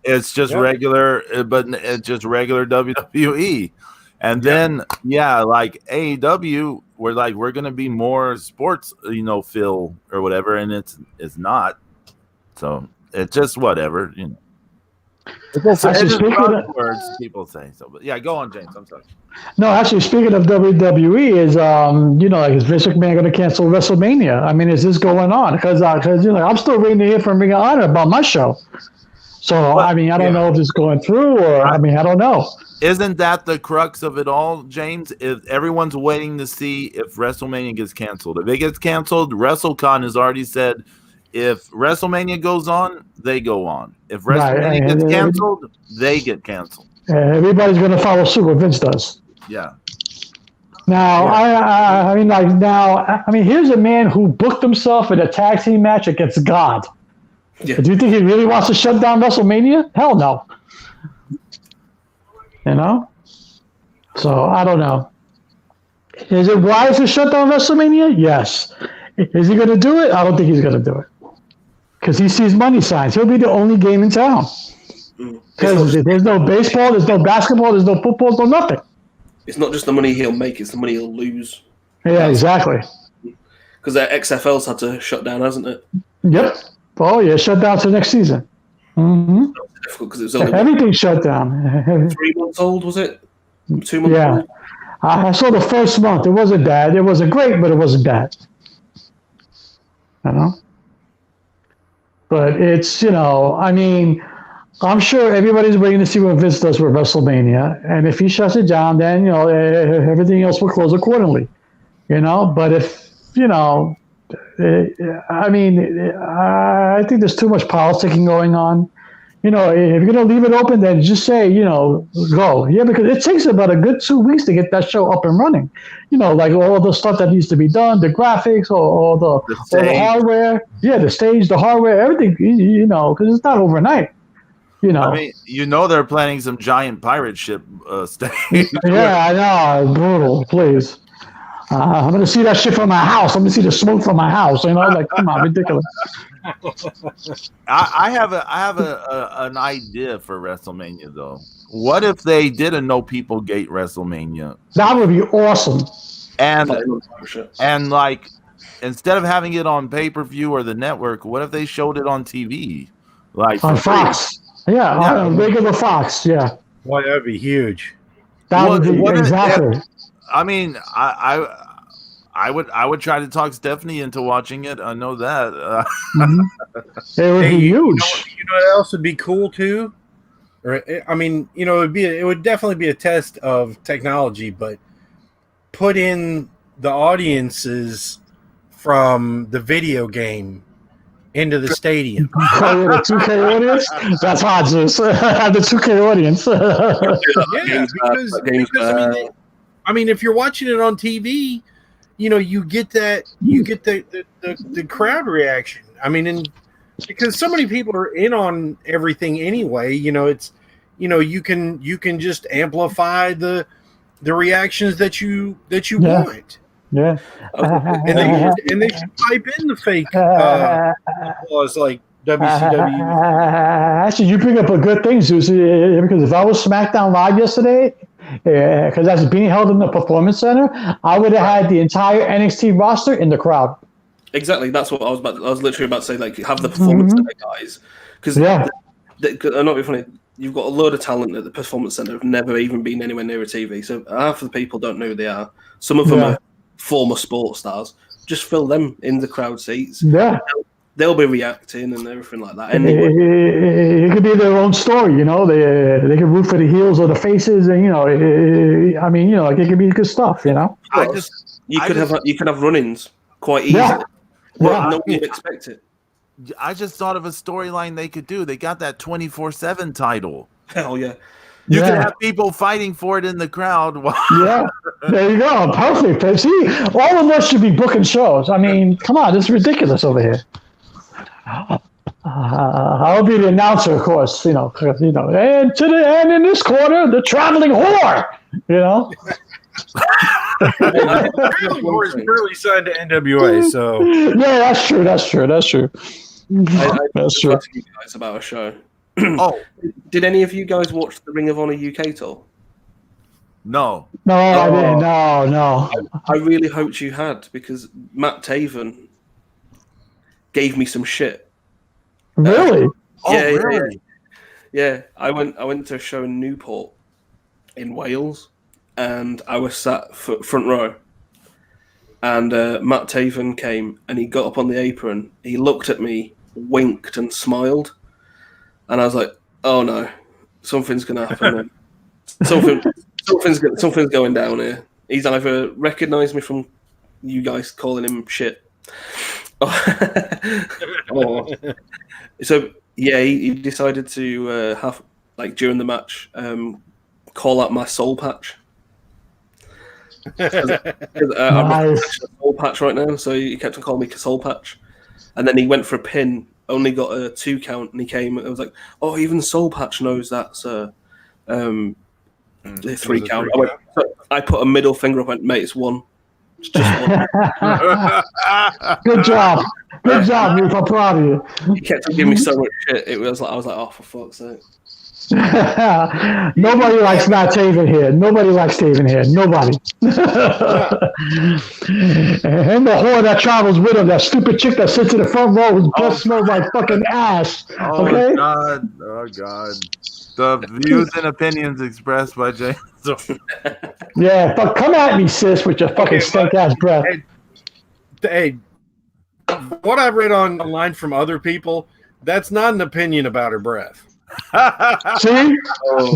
S1: It's just regular, but it's just regular WWE. And then, like AEW, we're going to be more sports, feel or whatever. And it's not. So it's just whatever, It's just words people say. So, but yeah, go on, James. I'm sorry.
S2: No, actually, speaking of WWE, is Vince McMahon going to cancel WrestleMania? I mean, is this going on? Because I'm still waiting to hear from Ring of Honor about my show. So, I don't know if it's going through or, I don't know.
S1: Isn't that the crux of it all, James? If everyone's waiting to see if WrestleMania gets canceled. If it gets canceled, WrestleCon has already said if WrestleMania goes on, they go on. If WrestleMania gets canceled, they get canceled.
S2: Everybody's going to follow suit what Vince does.
S1: Yeah.
S2: Now, here's a man who booked himself in a tag team match against God. Yeah. Do you think he really wants to shut down WrestleMania? Hell no. So I don't know. Is it wise to shut down WrestleMania? Yes. Is he going to do it? I don't think he's going to do it because he sees money signs. He'll be the only game in town because there's no baseball, there's no basketball, there's no football, there's no nothing.
S3: It's not just the money he'll make; it's the money he'll lose.
S2: Yeah, exactly.
S3: Because the XFL's had to shut down, hasn't it?
S2: Yep. Oh yeah, shut down to next season. Mm-hmm.
S3: Difficult because it was only
S2: everything shut down.
S3: 3 months old, was it? 2 months old?
S2: I saw the first month. It wasn't bad. It wasn't great, but it wasn't bad. But it's, I mean, I'm sure everybody's waiting to see what Vince does with WrestleMania. And if he shuts it down, then, everything else will close accordingly. But if, I mean, I think there's too much politicking going on. If you're going to leave it open, then just say, go. Yeah, because it takes about a good 2 weeks to get that show up and running. Like all the stuff that needs to be done, the graphics, all the hardware. Yeah, the stage, the hardware, everything, because it's not overnight.
S1: I mean, they're planning some giant pirate ship stage.
S2: Yeah, I know. Brutal, please. I'm going to see that shit from my house. I'm going to see the smoke from my house. Come on, ridiculous.
S1: I have an idea for WrestleMania though. What if they did a no people gate WrestleMania?
S2: That would be awesome.
S1: And like instead of having it on pay-per-view or the network, what if they showed it on TV? Like
S2: on Fox. Yeah, on regular Fox. Yeah.
S4: Boy, that'd be huge.
S2: That would be exactly.
S1: I mean, I would try to talk Stephanie into watching it. I know that.
S2: It would be huge.
S4: You know what else would be cool too? I mean, it would definitely be a test of technology, but put in the audiences from the video game into the stadium.
S2: The 2K audience? That's hot, Zeus. The 2K audience.
S4: Yeah, because I mean, if you're watching it on TV, you get that, the crowd reaction. I mean, and because so many people are in on everything anyway, it's, you can just amplify the reactions that you want.
S2: Yeah.
S4: And they should type in the fake applause like WCW.
S2: Actually, you bring up a good thing, Zeus, because if I was SmackDown Live yesterday, because that's being held in the Performance Center, I would have had the entire NXT roster in the crowd.
S3: Exactly, that's what I was literally about to say. Like, have the Performance Center guys, because I'm not being funny. You've got a load of talent at the Performance Center have never even been anywhere near a TV. So half of the people don't know who they are. Some of them are former sports stars. Just fill them in the crowd seats.
S2: Yeah.
S3: They'll be reacting and everything like that. And
S2: it could be their own story, They can root for the heels or the faces, and I mean, like it could be good stuff,
S3: You could have run-ins quite easily.
S2: Yeah.
S3: Well, nobody would expect it.
S1: I just thought of a storyline they could do. They got that 24/7 title.
S3: Hell yeah.
S1: You can have people fighting for it in the crowd.
S2: Yeah, there you go. Perfect. See, all of us should be booking shows. I mean, come on, this is ridiculous over here. I'll be the announcer, of course. And in this corner, the traveling whore.
S4: The traveling whore is currently signed to NWA. So
S2: yeah, that's true. That's true.
S3: That's true.
S2: You
S3: guys about a show.
S1: Oh,
S3: did any of you guys watch the Ring of Honor UK tour?
S1: No.
S2: No, I didn't. No.
S3: I really hoped you had, because Matt Taven gave me some shit.
S2: Really?
S1: Really?
S3: Yeah. I went to a show in Newport in Wales, and I was sat front row. And Matt Taven came, and he got up on the apron. He looked at me, winked, and smiled. And I was like, "Oh no, something's gonna happen. Something's going down here." He's either recognised me from you guys calling him shit. So yeah, he decided to have, like, during the match, call out my soul patch. I'm a soul patch right now, so he kept on calling me soul patch. And then he went for a pin, only got a 2 count, and he came. I was like, "Oh, even soul patch knows that, sir." 3 count. I put a middle finger up and went, "Mate, it's 1. It's just 1."
S2: Good job, Ruth. I'm proud of you.
S3: He kept on giving me so much shit. I was like, "Oh, for fuck's sake."
S2: Nobody likes Matt Taven here. Nobody. And the whore that travels with him, that stupid chick that sits in the front row, whose breath smells like fucking ass. Okay?
S1: Oh God. The views and opinions expressed by James.
S2: Yeah, but come at me, sis, with your fucking stink ass breath.
S4: Hey, what I've read online from other people, That's not an opinion about her breath.
S2: See?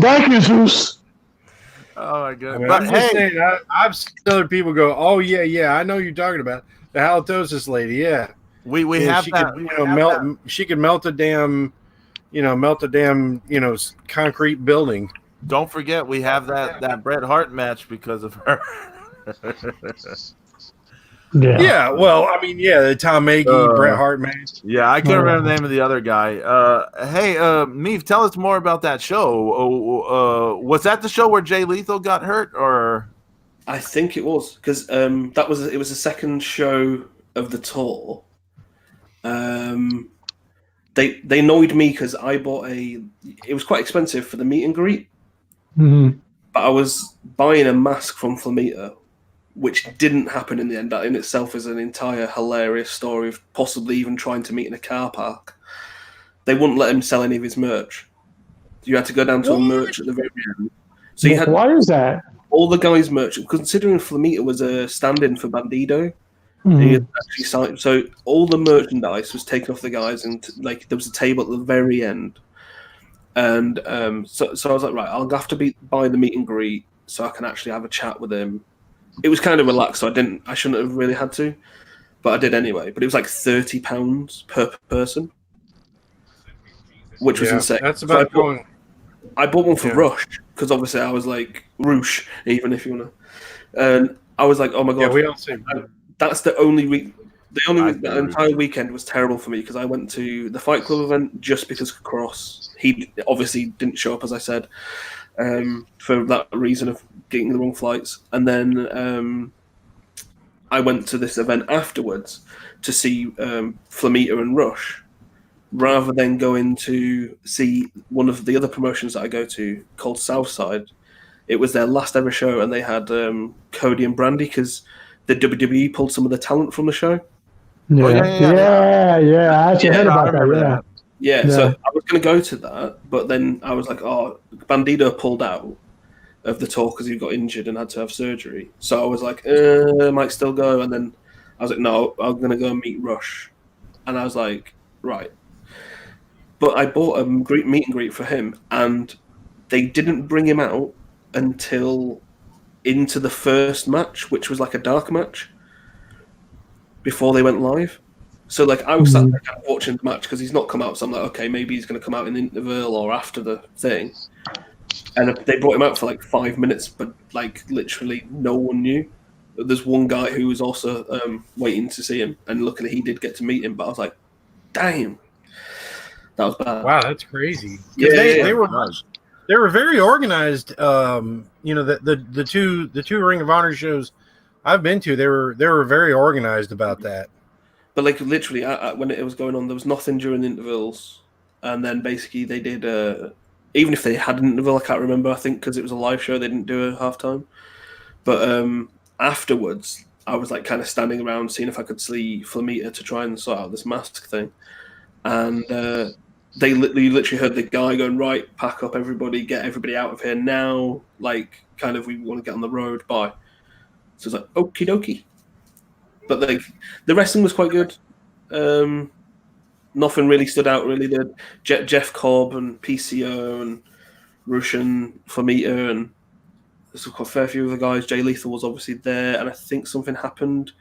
S2: Thank you, Zeus.
S1: Oh my god!
S4: I mean,
S1: But
S4: I'm just
S1: hey,
S4: saying. I've seen other people go, "Oh yeah, I know you're talking about the halitosis lady." Yeah,
S1: we
S4: yeah,
S1: have
S4: she
S1: that.
S4: could melt. She could melt a damn, concrete building.
S1: Don't forget, we have that Bret Hart match because of her.
S4: Yeah, well, I mean, the Tom Magee, Bret Hart match.
S1: Yeah, I couldn't remember the name of the other guy. Hey, Meef, tell us more about that show. Was that the show where Jay Lethal got hurt, or?
S3: I think it was because it was the second show of the tour. They annoyed me because I bought it was quite expensive for the meet and greet, but I was buying a mask from Flamita, which didn't happen in the end. That in itself is an entire hilarious story of possibly even trying to meet in a car park. They wouldn't let him sell any of his merch. You had to go down to a merch at the very end. So you had
S2: why is that?
S3: all the guys' merch, considering Flamita was a stand-in for Bandido. So all the merchandise was taken off the guys, and there was a table at the very end. And so I was like, right, I'll have to buy the meet and greet so I can actually have a chat with him. It was kind of relaxed, so I shouldn't have really had to, but I did anyway. But it was like £30 per person, which was insane.
S4: That's about going.
S3: I bought one for Rush because obviously I was like Roosh, even if you wanna. And I was like, oh my god,
S4: yeah, we don't say.
S3: That's the only week. The entire weekend was terrible for me because I went to the Fight Club event just because of Cross. He obviously didn't show up, as I said, for that reason of getting the wrong flights. And then I went to this event afterwards to see Flamita and Rush, rather than going to see one of the other promotions that I go to called Southside. It was their last ever show, and they had Cody and Brandy because the WWE pulled some of the talent from the show.
S2: Yeah. I actually heard about that.
S3: Yeah, so I was going to go to that, but then I was like, oh, Bandido pulled out of the tour because he got injured and had to have surgery. So I was like, I might still go. And then I was like, no, I'm going to go and meet Rush. And I was like, right. But I bought a meet and greet for him, and they didn't bring him out until into the first match, which was like a dark match, before they went live. So I was sat there kind of watching the match because he's not come out. So I'm like, okay, maybe he's going to come out in the interval or after the thing. And they brought him out for 5 minutes, but literally no one knew. There's one guy who was also waiting to see him, and luckily he did get to meet him. But I was like, damn, that was bad.
S4: Wow, that's crazy.
S3: Yeah,
S4: they were very organized. The two Ring of Honor shows I've been to, they were very organized about that.
S3: But literally, when it was going on, there was nothing during the intervals, and then basically they did. Even if they had an interval, I can't remember. I think because it was a live show, they didn't do a halftime. But afterwards, I was kind of standing around seeing if I could see Flamita to try and sort out this mask thing, and they literally heard the guy going, right, pack up everybody, get everybody out of here now. We want to get on the road. Bye. So it's like okie dokie. But the wrestling was quite good. Nothing really stood out. Really, the Jeff Cobb and PCO and Rush and Flamita and there's a fair few of the guys. Jay Lethal was obviously there, and I think something happened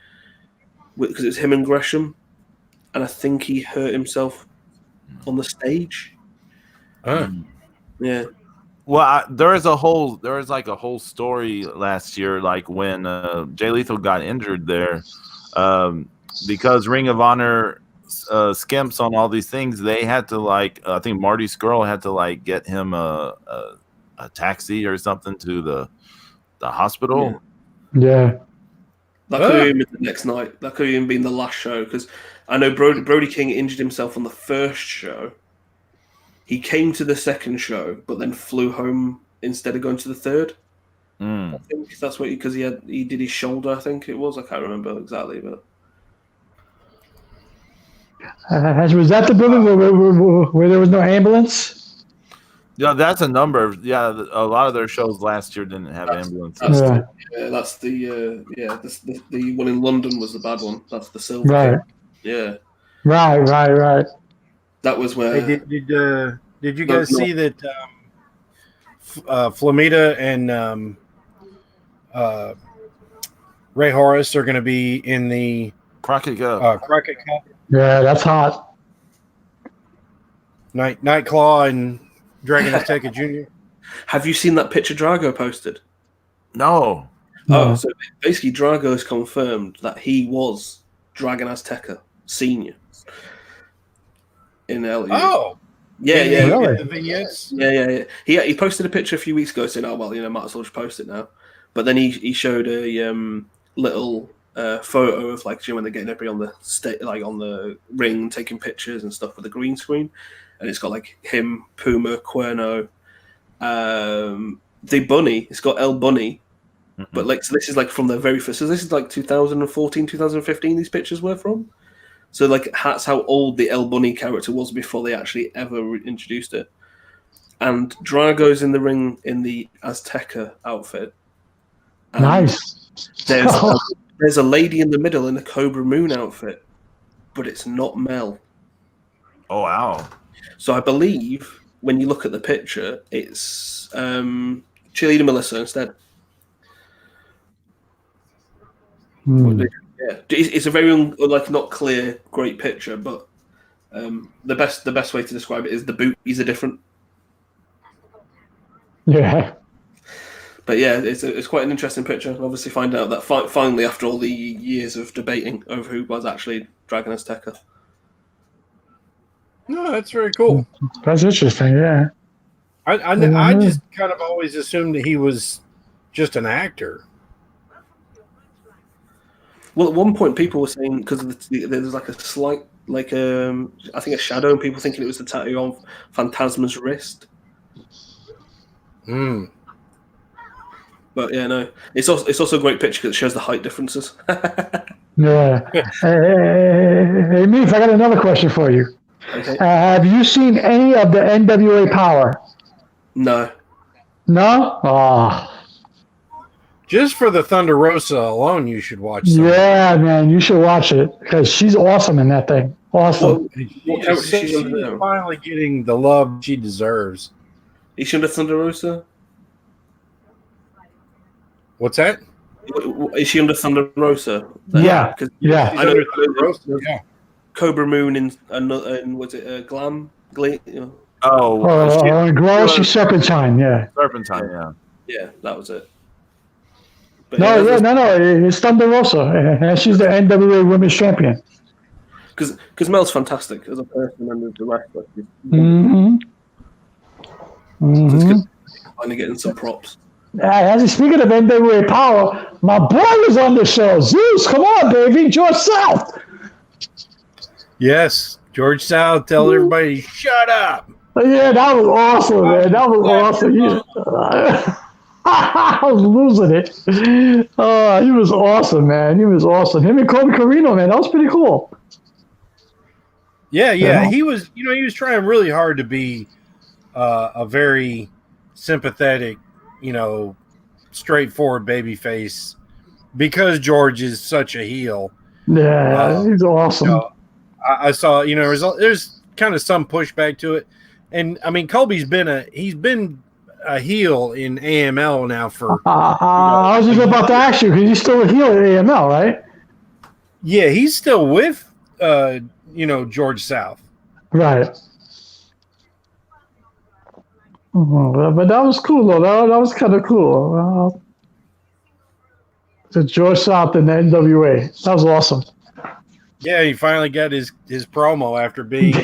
S3: because it was him and Gresham, and I think he hurt himself on the stage.
S4: Oh,
S3: yeah.
S1: Well, there was a whole story last year, when Jay Lethal got injured there, because Ring of Honor skimps on all these things. They had to I think Marty Scurll had to get him a taxi or something to the hospital.
S2: Yeah.
S3: That could have even been the next night. That could have even been the last show because I know Brody King injured himself on the first show. He came to the second show, but then flew home instead of going to the third. I think that's what because he did his shoulder. I think it was. I can't remember exactly, but
S2: was that the building where there was no ambulance?
S1: Yeah, that's a number. Yeah, a lot of their shows last year didn't have ambulances.
S3: That's the one in London was the bad one. That's the silver.
S2: Right.
S3: Yeah.
S2: Right.
S3: That was where.
S4: Hey, did you guys see that Flamita and Ray Horace are going to be in the
S1: Crockett Cup?
S2: Yeah, that's hot.
S4: Nightclaw and Dragon Azteca Jr.
S3: Have you seen that picture Drago posted?
S1: No.
S3: Oh, so basically Drago's confirmed that he was Dragon Azteca Senior in LA.
S4: Oh,
S3: yeah.
S2: Really?
S4: The vignettes.
S3: Yeah. He posted a picture a few weeks ago saying, "Oh well, might as well just post it now." But then he showed a little photo of like when they're getting everybody on the on the ring, taking pictures and stuff with the green screen, and it's got like him, Puma, Cuerno, the Bunny. It's got El Bunny. But like, so this is like from the very first. So this is like 2014, 2015. These pictures were from. So like, that's how old the El Bunny character was before they actually ever introduced it. And Drago's in the ring in the Azteca outfit.
S2: Nice.
S3: There's a lady in the middle in the Cobra Moon outfit, but it's not Mel.
S1: Oh wow!
S3: So I believe when you look at the picture, it's Cheerleader Melissa instead. Yeah, it's a very not clear, great picture, but the best way to describe it is the booties are different.
S2: Yeah.
S3: But yeah, it's quite an interesting picture. Obviously, find out that finally, after all the years of debating over who was actually Dragon Azteca.
S4: No, that's very cool.
S2: That's interesting. Yeah.
S4: I just kind of always assumed that he was just an actor.
S3: Well, at one point, people were saying because there's like a slight, I think a shadow, and people thinking it was the tattoo on Phantasma's wrist. But yeah, no, it's also a great picture because it shows the height differences.
S2: Yeah. Hey, Meef, I got another question for you.
S3: Okay.
S2: Have you seen any of the NWA Power?
S3: No.
S2: No? Oh.
S4: Just for the Thunder Rosa alone, you should watch.
S2: Yeah, man, you should watch it because she's awesome in that thing. Awesome.
S4: She's finally getting the love she deserves.
S3: Is she under Thunder Rosa?
S4: What's that?
S3: Is she under Thunder Rosa?
S2: Yeah. Yeah.
S3: I know
S4: Thunder Rosa. Yeah.
S3: Cobra Moon and was it Glam?
S2: She's Serpentine, yeah.
S1: Serpentine, yeah.
S3: Yeah, that was it. But
S2: No, it's Thunder Rosa, and she's the NWA Women's Champion.
S3: Because Mel's fantastic as a person and as a wrestler.
S2: So
S3: it's good finally getting some props.
S2: Speaking of NWA Power, my boy was on the show. Zeus, come on, baby. George South.
S4: Yes, George South. Tell everybody, shut up.
S2: Yeah, that was awesome, man. That was awesome. I was losing it. Oh, he was awesome, man. He was awesome. Him and Kobe Carino, man. That was pretty cool.
S4: Yeah. He was, he was trying really hard to be a very sympathetic, straightforward babyface because George is such a heel.
S2: Yeah, he's awesome.
S4: I saw, there's kind of some pushback to it. And I mean, Colby's been a heel in AML now for.
S2: I was just about to ask you because he's still a heel at AML, right?
S4: Yeah, he's still with, George South.
S2: Right. But that was cool, though. That was kind of cool. The George South and the NWA. That was awesome.
S4: Yeah, he finally got his promo after being,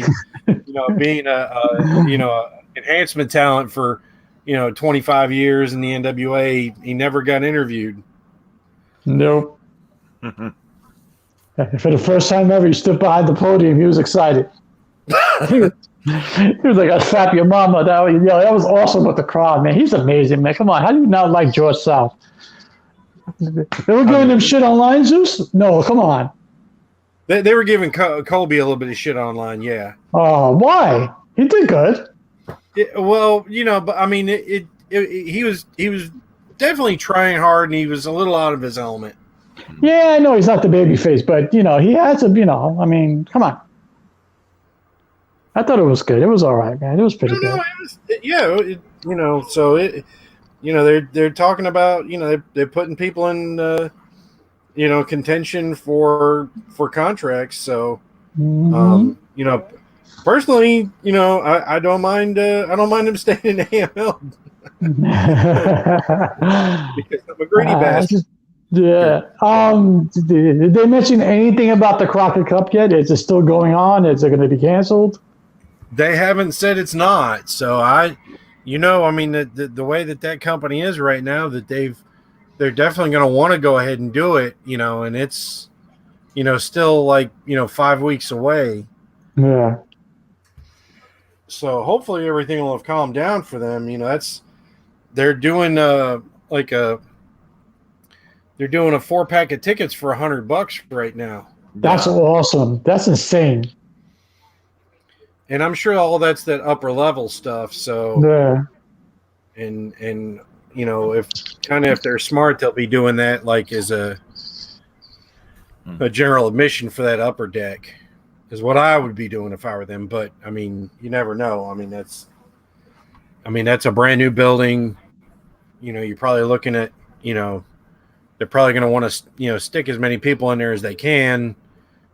S4: being a enhancement talent for, 25 years in the NWA. He never got interviewed.
S2: Nope. For the first time ever, he stood behind the podium. He was excited. He was like, "I slap your mama." That was awesome with the crowd, man. He's amazing, man. Come on, how do you not like George South? They were giving him shit online, Zeus? No, come on.
S4: They were giving Colby a little bit of shit online, yeah.
S2: Oh, why? He did good.
S4: But I mean, he was definitely trying hard, and he was a little out of his element.
S2: Yeah, I know he's not the baby face, but he had to. I mean, come on. I thought it was good. It was all right, man. It was pretty good.
S4: They're talking about, they're putting people in, contention for contracts. So, personally, I don't mind them staying in AML because I'm a greedy bastard.
S2: Yeah. Did they mention anything about the Crockett Cup yet? Is it still going on? Is it going to be canceled?
S4: They haven't said it's not. So the way that company is right now, that they're definitely going to want to go ahead and do it, and it's, still like, 5 weeks away.
S2: Yeah.
S4: So hopefully everything will have calmed down for them. They're doing a 4-pack of tickets for $100 right now.
S2: That's awesome. That's insane.
S4: And I'm sure all that's that upper level stuff. So
S2: yeah.
S4: And if they're smart, they'll be doing that like as a general admission for that upper deck, is what I would be doing if I were them. But I mean, you never know. That's a brand new building. You're probably looking at, they're probably going to want to, stick as many people in there as they can,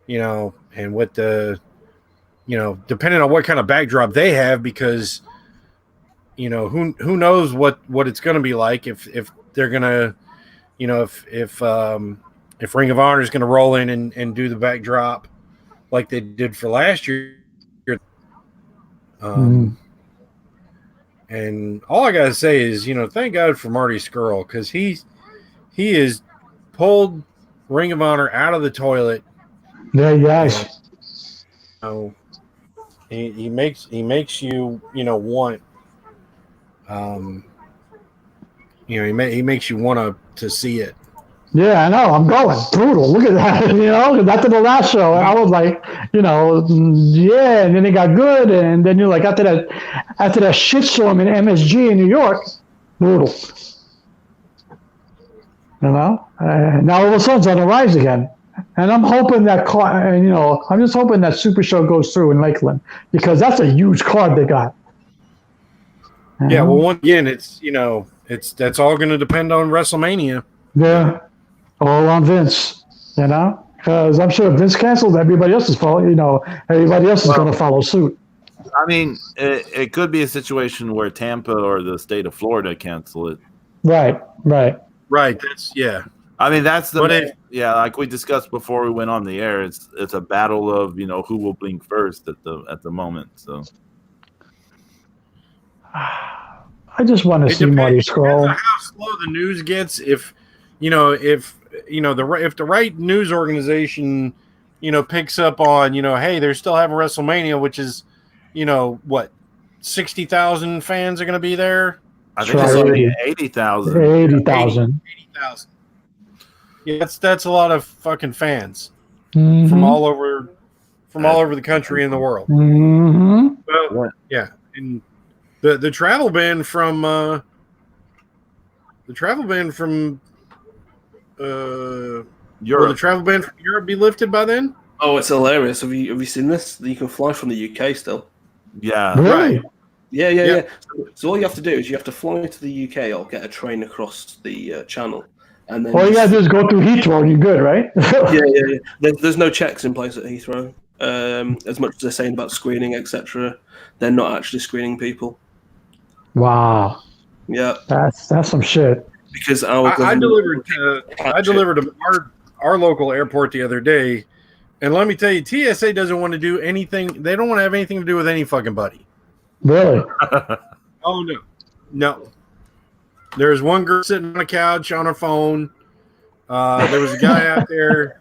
S4: and with the, depending on what kind of backdrop they have, because, who knows what it's going to be like if they're going to, if Ring of Honor is going to roll in and do the backdrop like they did for last year. And all I got to say is, thank God for Marty Scurll, because he has pulled Ring of Honor out of the toilet.
S2: Yeah, yes.
S4: He makes you, want, he makes you want to see it.
S2: Yeah, I know. I'm going brutal. Look at that. After the last show, I was like, yeah. And then it got good, and then after that shitstorm in MSG in New York, brutal. Now all of a sudden it's on the rise again, and I'm hoping that I'm just hoping that Super Show goes through in Lakeland, because that's a huge card they got.
S4: Yeah. Well, once again, that's all going to depend on WrestleMania.
S2: Yeah. All on Vince, because I'm sure if Vince canceled, everybody else is going to follow suit.
S1: I mean, it could be a situation where Tampa or the state of Florida cancel it.
S2: Right.
S4: That's
S1: I mean, that's like we discussed before we went on the air. It's a battle of who will blink first at the moment. So
S2: I just want to see Marty Scurll.
S4: How slow the news gets if the right news organization, picks up on, hey, they're still having WrestleMania, which is, 60,000 fans are going to be there.
S1: I think it's only 80,000.
S2: 80,000.
S4: 80,000. Yeah, that's a lot of fucking fans from all over the country and the world.
S2: Mm-hmm.
S4: Well, yeah, and the travel ban from Europe. Will the travel ban from Europe be lifted by then?
S3: Oh, it's hilarious. Have you seen this? You can fly from the UK still.
S1: Yeah.
S2: Really?
S3: Right. Yeah. So all you have to do is you have to fly to the UK or get a train across the channel. And then
S2: all you got to do is go through Heathrow and you're good, right?
S3: Yeah. There's no checks in place at Heathrow. As much as they're saying about screening, etc., they're not actually screening people.
S2: Wow.
S3: Yeah.
S2: That's some shit.
S3: Because
S4: I delivered to our local airport the other day, and let me tell you, TSA doesn't want to do anything. They don't want to have anything to do with any fucking buddy.
S2: Really?
S4: Oh no. There's one girl sitting on a couch on her phone. There was a guy out there.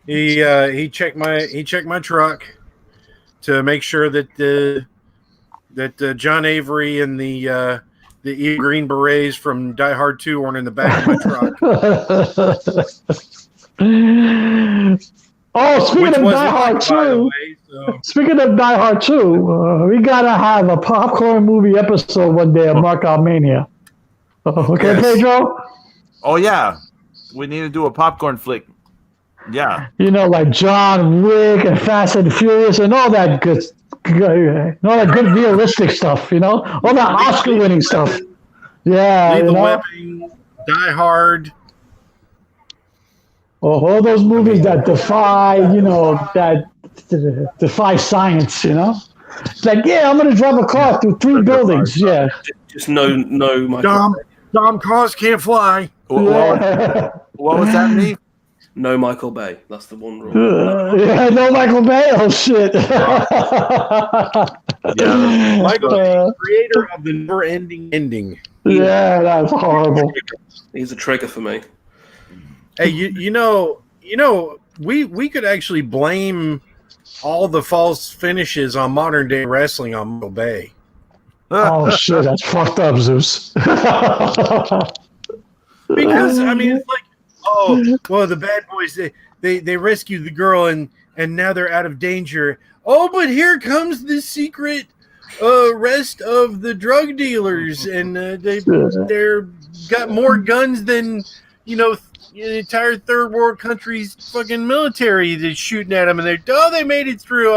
S4: He checked my truck to make sure that John Avery and the Green Berets from Die Hard 2 weren't in the back of my truck.
S2: Speaking of Die Hard 2, speaking of Die Hard 2, we gotta have a popcorn movie episode one day of Mark Out Mania. Okay, yes. Pedro?
S1: Oh yeah, we need to do a popcorn flick. Yeah.
S2: You know, like John Wick and Fast and Furious and all that good realistic stuff. You know, all that Oscar-winning stuff. Yeah,
S4: Lethal Weapon, Die Hard.
S2: All those movies that defy science. You know, it's like, yeah, I'm gonna drive a car through 3 buildings. Yeah,
S3: Just no, Michael.
S4: Dom cars can't fly.
S1: What was that mean?
S3: No Michael Bay. That's the one rule.
S2: No Michael Bay. Oh shit.
S1: Yeah.
S4: Michael Bay, creator of the never-ending ending.
S2: Yeah, that's horrible.
S3: He's a trigger for me.
S4: Hey, you know, we could actually blame all the false finishes on modern day wrestling on Michael Bay.
S2: Oh shit, that's fucked up, Zeus.
S4: Because I mean, it's like, oh, well, the bad boys they rescued the girl and now they're out of danger. Oh, but here comes the secret rest of the drug dealers, and they're got more guns than the entire third world country's fucking military that's shooting at them, and they made it through.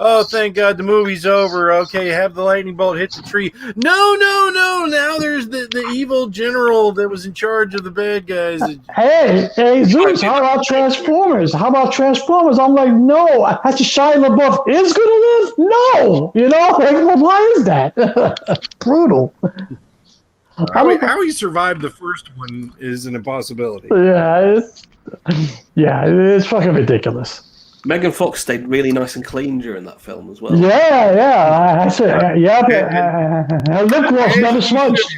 S4: Oh, thank God the movie's over. Okay, have the lightning bolt hit the tree. No. Now there's the evil general that was in charge of the bad guys.
S2: Hey, Zeus, how about Transformers? I'm like, no, that's Shia LaBeouf is going to live? No. Like, why is that? Brutal.
S4: How he survived the first one is an impossibility.
S2: Yeah, it's fucking ridiculous.
S3: Megan Fox stayed really nice and clean during that film as well.
S2: Yeah. I said, her lip gloss never smudged.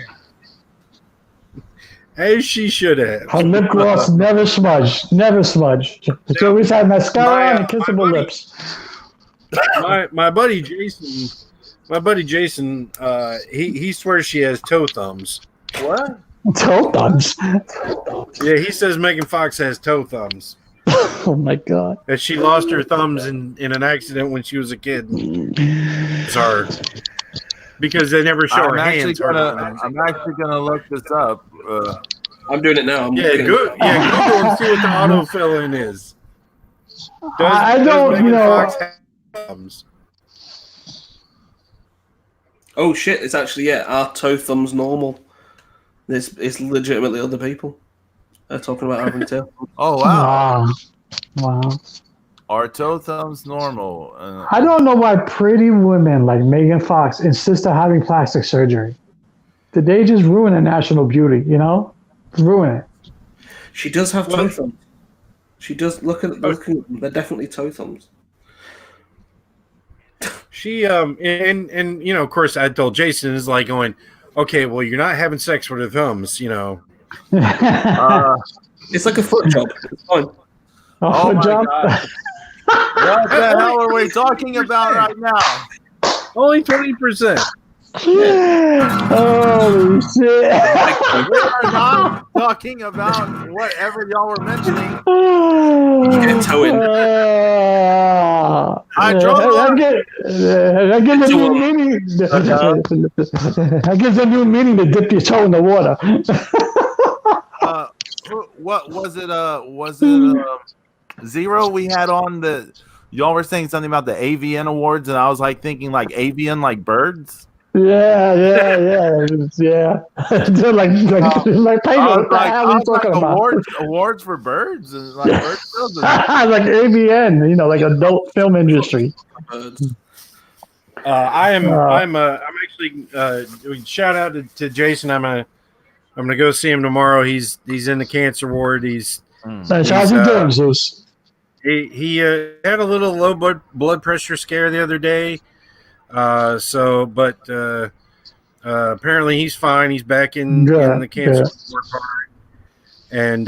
S4: As she should have.
S2: Her lip gloss never smudged. She always had mascara and kissable lips.
S4: My buddy Jason, he swears she has toe thumbs.
S1: What?
S2: Toe thumbs?
S4: Yeah, he says Megan Fox has toe thumbs.
S2: Oh my God.
S4: That she lost her thumbs in an accident when she was a kid. Sorry. Because they never show her hands.
S1: I'm actually gonna look this up.
S3: I'm doing it now.
S4: Google and see what the autofill-in is.
S2: I don't
S4: Megan
S2: know.
S4: Fox have thumbs?
S3: Oh shit! It's actually Are toe thumbs normal? It's legitimately other people. They're talking about having toe.
S1: Oh wow!
S2: Wow.
S1: Are toe thumbs normal?
S2: I don't know why pretty women like Megan Fox insist on having plastic surgery. Did they just ruin a national beauty? Ruin it.
S3: She does have toe thumbs. She does. Look at them. They're definitely toe thumbs.
S4: She and of course I told Jason is like going, okay, well you're not having sex with her thumbs,
S3: It's like a foot job. It's fine.
S1: Oh my God. What the hell are we talking about right now?
S4: Only 20%.
S2: Holy shit.
S1: We are not talking about whatever y'all were mentioning.
S3: Get a toe in.
S1: I drove
S2: That gives a new meaning to dip your toe in the water.
S1: What was it? Was it Zero? We had on the. Y'all were saying something about the AVN awards, and I was like thinking like avian, like birds.
S2: Yeah. They're like
S1: awards for birds, and like bird films.
S2: Like AVN, like adult film industry.
S4: I'm actually shout out to Jason. I'm gonna go see him tomorrow. He's in the cancer ward. He's
S2: how's he doing, Zeus?
S4: He had a little low blood pressure scare the other day. Apparently he's fine. He's back in the cancer ward part, and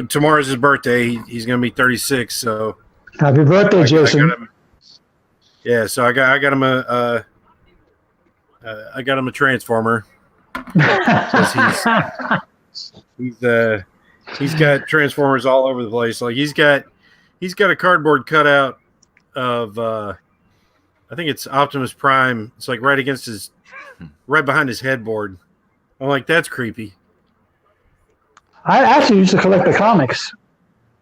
S4: tomorrow's his birthday. He's gonna be 36. So
S2: happy birthday, Jason!
S4: So I got him a transformer. He's got transformers all over the place. Like he's got a cardboard cutout of I think it's Optimus Prime. It's like right behind his headboard. I'm like, that's creepy.
S2: I actually used to collect the comics.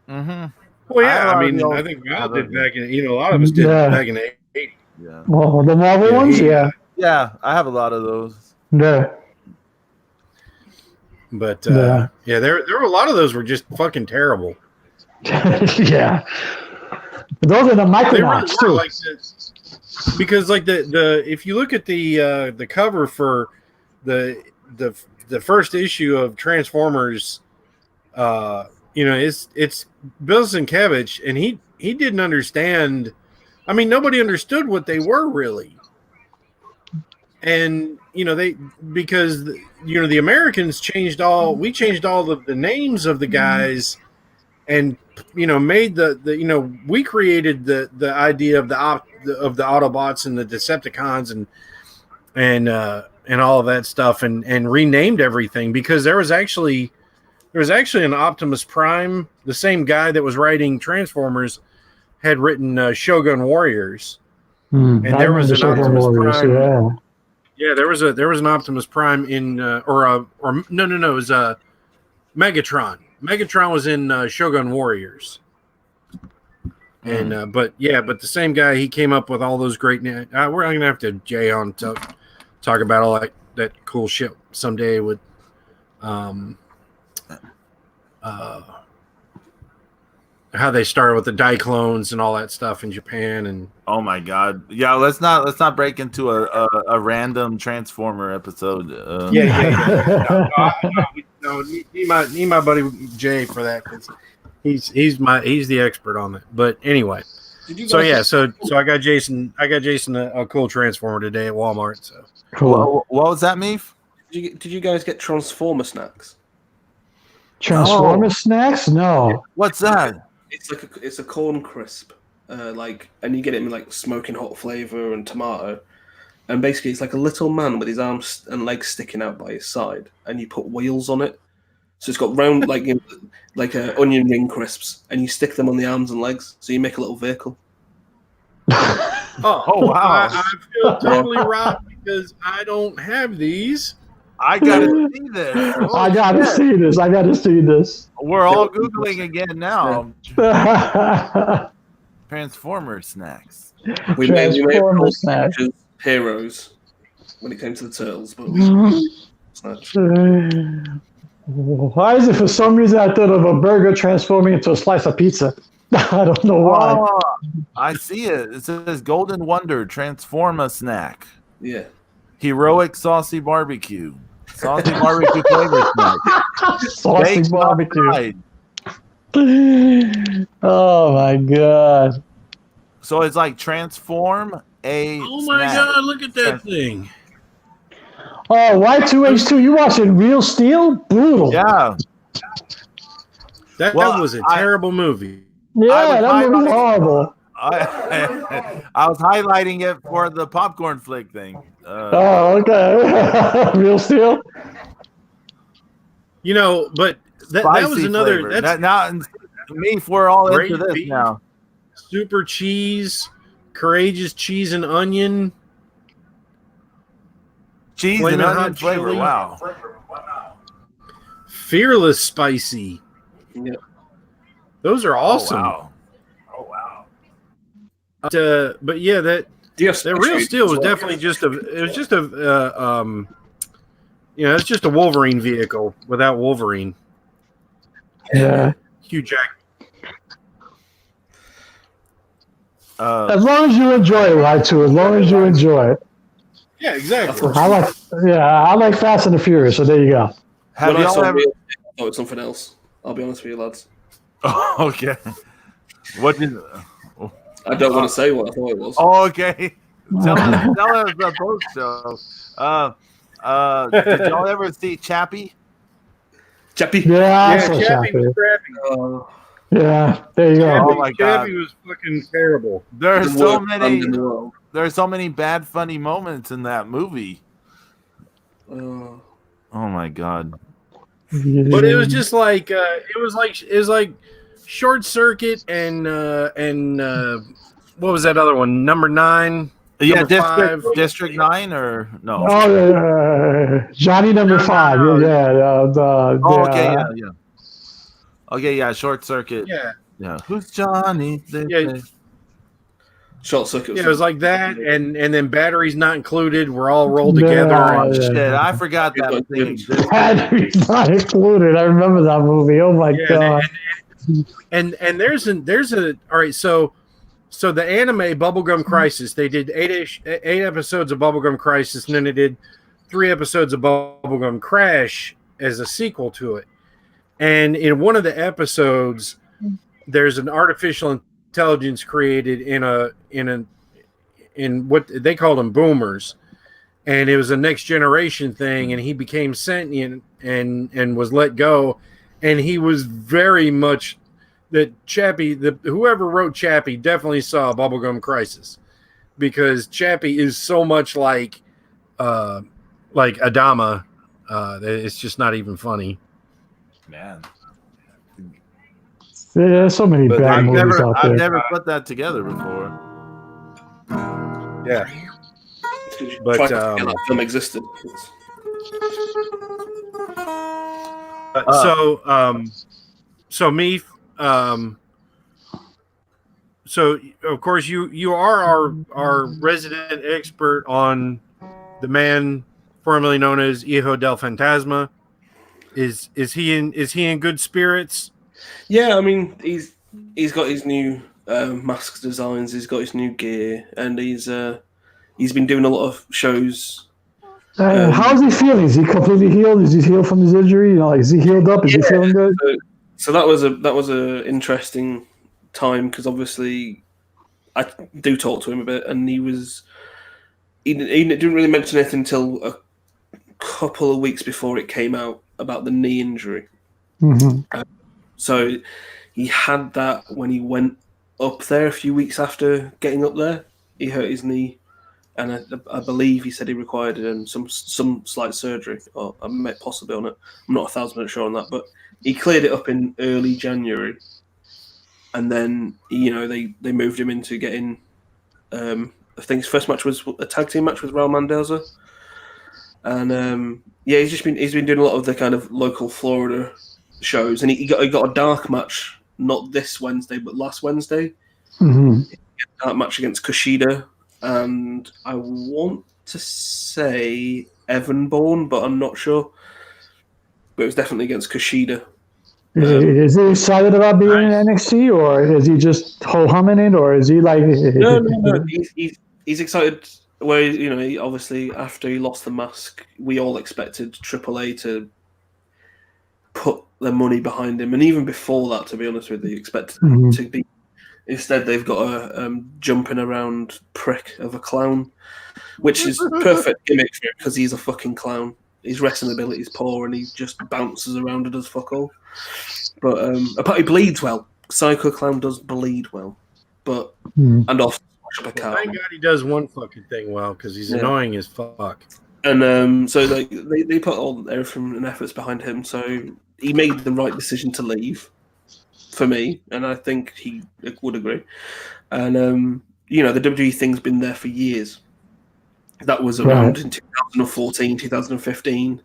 S1: Mm-hmm.
S4: Well, yeah, I mean, I think Val did back in, a lot of us did back in the 80s.
S1: Yeah.
S2: Well, the Marvel ones, yeah.
S1: Yeah, I have a lot of those.
S2: Yeah.
S4: But there were a lot of those were just fucking terrible.
S2: Yeah. Those are the Micronauts too.
S4: Like because like the if you look at the cover for the first issue of Transformers, it's Bill Sienkiewicz, and he didn't understand. I mean, nobody understood what they were really. And because the Americans changed all the names of the guys, and made we created the idea of the Autobots and the Decepticons and all of that stuff, and renamed everything, because there was actually an Optimus Prime. The same guy that was writing Transformers had written Shogun Warriors, and there was an Optimus Prime.
S2: Yeah.
S4: Yeah, there was an Optimus Prime in it was Megatron. Megatron was in Shogun Warriors, and but the same guy, he came up with all those great names. We're gonna have to have Jay on to talk about all that cool shit someday with how they started with the Diclones and all that stuff in Japan. And
S1: oh my god, yeah, let's not break into a random Transformer episode.
S4: Need my buddy Jay for that, because he's the expert on that. But anyway, so I got Jason a cool Transformer today at Walmart. So
S1: cool. What was that, Meef?
S3: Did you guys get Transformer snacks?
S2: Transformer snacks? No.
S1: What's that?
S3: It's a corn crisp, and you get it in like smoking hot flavor and tomato, and basically it's like a little man with his arms and legs sticking out by his side, and you put wheels on it, so it's got round like onion ring crisps, and you stick them on the arms and legs, so you make a little vehicle.
S4: Oh wow! I feel totally right, because I don't have these.
S1: I gotta see this.
S2: I gotta see this.
S1: We're all Googling again now. Transformer snacks.
S3: We made snacks. Heroes when it came to the turtles, but
S2: why is it for some reason I thought of a burger transforming into a slice of pizza? I don't know why.
S1: Oh, I see it. It says Golden Wonder Transforma snack.
S3: Yeah.
S1: Heroic saucy barbecue. Saucy barbecue flavor snack.
S2: Saucy
S1: Baked
S2: barbecue. Oh my god.
S1: So it's like transform a snack.
S4: God, look at that thing.
S2: Oh, Y2H2, you watching Real Steel? Brutal.
S1: Yeah.
S4: That was a terrible movie.
S2: Yeah, that movie was horrible.
S1: I was highlighting it for the popcorn flick thing.
S2: Okay. Real Steel.
S4: But that was another.
S1: Flavor. Now, Meef, we're all into this
S4: beef,
S1: now.
S4: Super cheese, courageous cheese and onion.
S1: Cheese and onion flavor.
S4: Chili.
S1: Wow.
S4: Fearless spicy.
S3: Yeah.
S4: Those are awesome.
S1: Oh wow.
S4: But yeah, that Real Steel was definitely it's just a Wolverine vehicle without Wolverine.
S2: Yeah.
S4: Hugh Jackman.
S2: As long as you enjoy it, Y2. As long as you enjoy it.
S4: Yeah, exactly.
S2: I like Fast and the Furious. So there you go.
S3: Have y'all ever? Oh, it's something else. I'll be honest with you, lads.
S1: Oh, okay. What did?
S3: I don't want to say what I thought it was.
S1: Oh, okay. Tell us the post show. Did y'all ever see Chappie?
S3: Chappie?
S2: Yeah,
S4: Chappie was crappy.
S2: Yeah, there you go.
S1: Oh my god,
S4: Chappie was fucking terrible.
S1: There's so many bad funny moments in that movie. Oh my god.
S4: But it was just like it was like Short Circuit and what was that other one? Number 9.
S1: Yeah,
S4: Number
S1: District 9 or no?
S2: Oh, Johnny number 5. Yeah.
S1: Okay, yeah. Okay, yeah, Short Circuit. Yeah. Who's Johnny?
S3: Short Circuit.
S4: Yeah, it was like that, and then batteries not included. We're all rolled together. And
S1: Shit, I forgot that thing existed.
S2: Batteries not included. I remember that movie. Oh my god.
S4: And there's a all right. So the anime Bubblegum Crisis, they did eight episodes of Bubblegum Crisis, and then they did 3 episodes of Bubblegum Crash as a sequel to it. And in one of the episodes, there's an artificial intelligence created in what they called them boomers, and it was a next generation thing, and he became sentient and was let go, and he was very much that Chappie. Whoever wrote Chappie definitely saw Bubblegum Crisis, because Chappie is so much like Adama. It's just not even funny.
S1: Man.
S2: There's so many bad movies out there.
S1: I've never put that together before.
S4: Yeah. But
S3: that film existed.
S4: So MEEF, so of course you are our resident expert on the man formerly known as Hijo del Fantasma. Is he in good spirits?
S3: Yeah, I mean he's got his new mask designs, he's got his new gear, and he's been doing a lot of shows.
S2: How's he feeling? Is he completely healed? Is he healed from his injury? You know, like, is he healed up? Is he feeling good?
S3: So that was a interesting time, because obviously I do talk to him a bit, and he didn't really mention anything until a couple of weeks before it came out about the knee injury.
S2: Mm-hmm.
S3: So he had that when he went up there a few weeks after getting up there. He hurt his knee, and I believe he said he required some slight surgery, or I may possibly on it. I'm not 1,000% sure on that, but he cleared it up in early January, and then they moved him into getting. I think his first match was a tag team match with Raul Mendoza, and he's been doing a lot of the kind of local Florida shows, and he got a dark match, not this Wednesday but last Wednesday.
S2: Mm-hmm.
S3: That match against Kushida, and I want to say Evanborn, but I'm not sure. But it was definitely against Kushida.
S2: Is he excited about being in NXT, or is he just ho-humming it, or is he like?
S3: No. He's excited. Where he obviously after he lost the mask, we all expected AAA to put their money behind him, and even before that, to be honest with you, expected to be. Instead, they've got a jumping around prick of a clown, which is perfect gimmick for him because he's a fucking clown. His wrestling ability is poor, and he just bounces around and does fuck all. But apart, he bleeds well. Psycho Clown does bleed well, but and off a car.
S4: Thank God he does one fucking thing well, because he's annoying as fuck.
S3: And so they put all everything and efforts behind him. So he made the right decision to leave, for me, and I think he would agree. And the WWE thing's been there for years. That was around in 2014, 2015.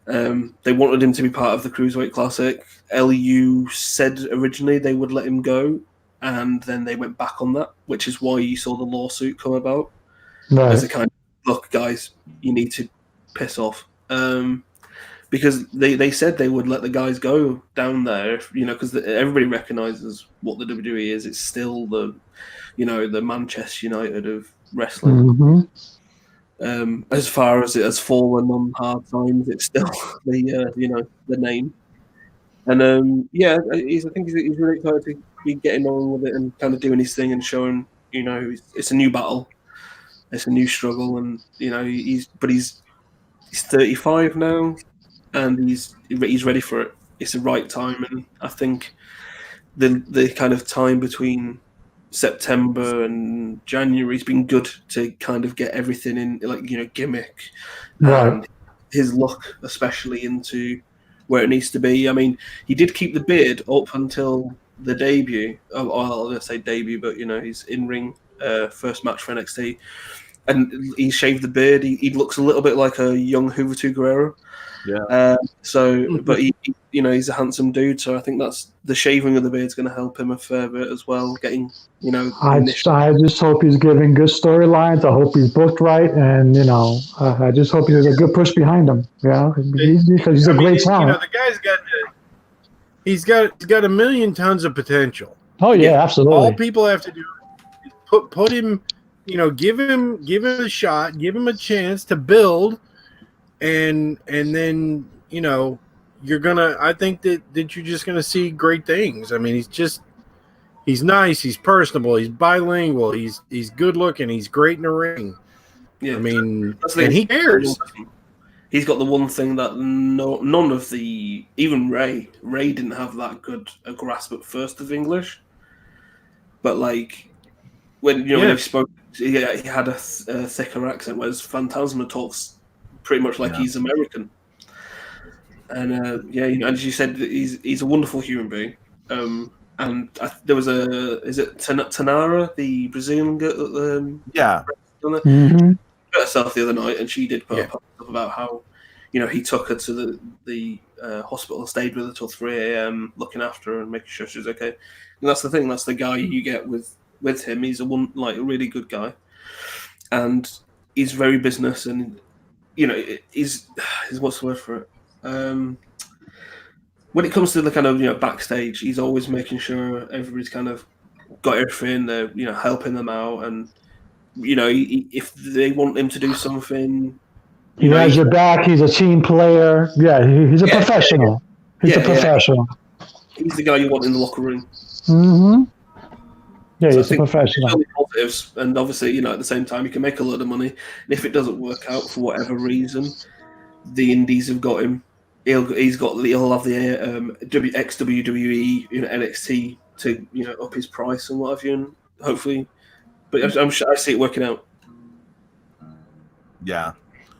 S3: They wanted him to be part of the Cruiserweight Classic. LU said originally they would let him go, and then they went back on that, which is why you saw the lawsuit come about. As a kind of, look, guys, you need to piss off. Because they said they would let the guys go down there, because everybody recognises what the WWE is. It's still the Manchester United of wrestling. As far as it has fallen on hard times, it's still the name. And I think he's really excited to be getting on with it and kind of doing his thing and showing, it's a new battle, it's a new struggle, and he's 35 now. And he's ready for it. It's the right time, and I think the kind of time between September and January has been good to kind of get everything in, gimmick and his look, especially into where it needs to be. I mean, he did keep the beard up until the debut. I'll say debut, but his in-ring first match for NXT. and he shaved the beard. He looks a little bit like a young Juventud Guerrero.
S1: Yeah.
S3: But he's a handsome dude. So I think that's the shaving of the beard is going to help him a fair bit as well. Getting,
S2: I just hope he's giving good storylines. I hope he's booked right, and I just hope there's a good push behind him. Because he's a great talent.
S4: The guy's he's got a million tons of potential.
S2: Oh yeah, absolutely.
S4: All people have to do is put him, give him a shot, give him a chance to build, and then you're gonna. I think that you're just gonna see great things. I mean, he's nice, he's personable, he's bilingual, he's good looking, he's great in the ring.
S3: Yeah,
S4: I mean, and he cares.
S3: He's got the one thing that none of even Ray didn't have that good a grasp at first of English. But when he spoke, he had a thicker accent, whereas Phantasma talks pretty much like he's American. And as you said, he's a wonderful human being. And there was is it Tanara, the Brazilian girl? Herself the other night, and she did put up about how he took her to the hospital and stayed with her till 3 a.m. looking after her and making sure she was okay. And that's the thing. That's the guy you get with him. He's a really good guy, and he's very business, and he's what's the word for it? When it comes to the kind of backstage, he's always making sure everybody's kind of got everything. They're helping them out, and if they want him to do something,
S2: he has your back. He's a team player. Yeah, he's a professional. He's a professional.
S3: He's the guy you want in the locker room.
S2: Mm-hmm. Yeah, he's a professional.
S3: Positives, and obviously, at the same time, he can make a lot of money. And if it doesn't work out for whatever reason, the Indies have got him. He'll have the ex-WWE NXT to up his price and what have you, and hopefully. But I'm sure I see it working out.
S1: Yeah,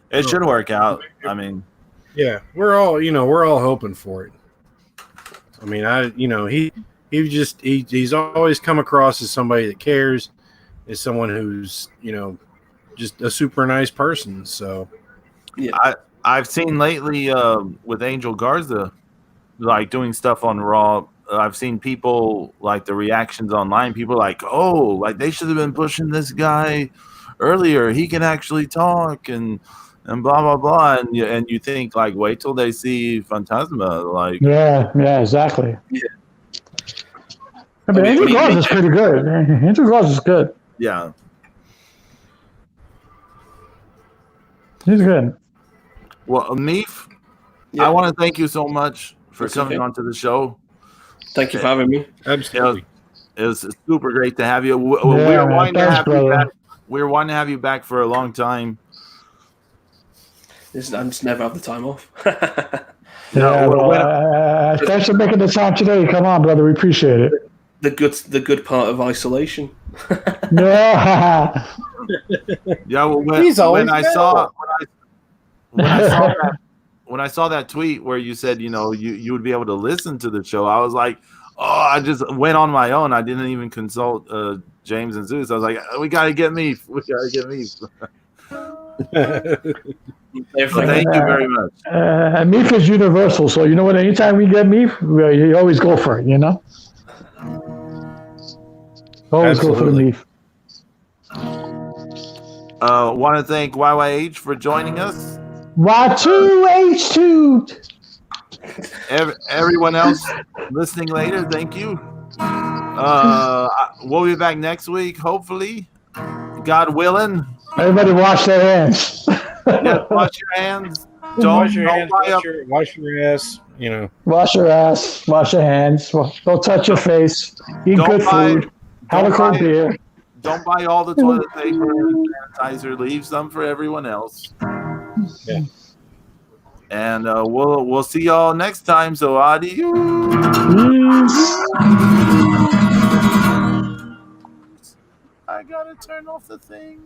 S1: it should work out. I mean,
S4: yeah, we're all hoping for it. I mean, he's always come across as somebody that cares, as someone who's just a super nice person. So
S3: yeah,
S1: I've seen lately with Angel Garza, doing stuff on Raw. I've seen people the reactions online. People they should have been pushing this guy earlier. He can actually talk and blah blah blah. And you think wait till they see Phantasma.
S2: Yeah, exactly.
S3: Yeah.
S2: I mean, Angel Garza is pretty good. Angel Garza is good.
S1: Yeah,
S2: he's good.
S1: Well, MEEF, I want to thank you so much for coming onto the show.
S3: Thank you for having me.
S4: Absolutely.
S1: It was super great to have you. We were wanting to have you back. We were wanting to have you back for a long time.
S3: I just never have the time off.
S2: Thanks for making the time today. Come on, brother. We appreciate it.
S3: The good part of isolation.
S2: Yeah.
S1: Yeah. Well, when I saw that tweet where you said, you would be able to listen to the show, I was like, I just went on my own. I didn't even consult James and Zeus. I was like, we got to get MEEF. We got to get MEEF. Thank you very much.
S2: MEEF is universal. So, what? Anytime we get MEEF, you always go for it, Always go for the MEEF.
S1: Want to thank YYH for joining us.
S2: Y2H2.
S1: Everyone else listening later, thank you. We'll be back next week, hopefully, God willing.
S2: Everybody wash their hands.
S1: Yeah, wash your hands.
S4: Wash your ass.
S2: Wash your ass. Wash your hands. Don't touch your face. Eat good food. Have a cold beer.
S1: Don't buy all the toilet paper and sanitizer. Leave some for everyone else.
S4: Yeah.
S1: And we'll see y'all next time. So adios. I gotta turn off the thing.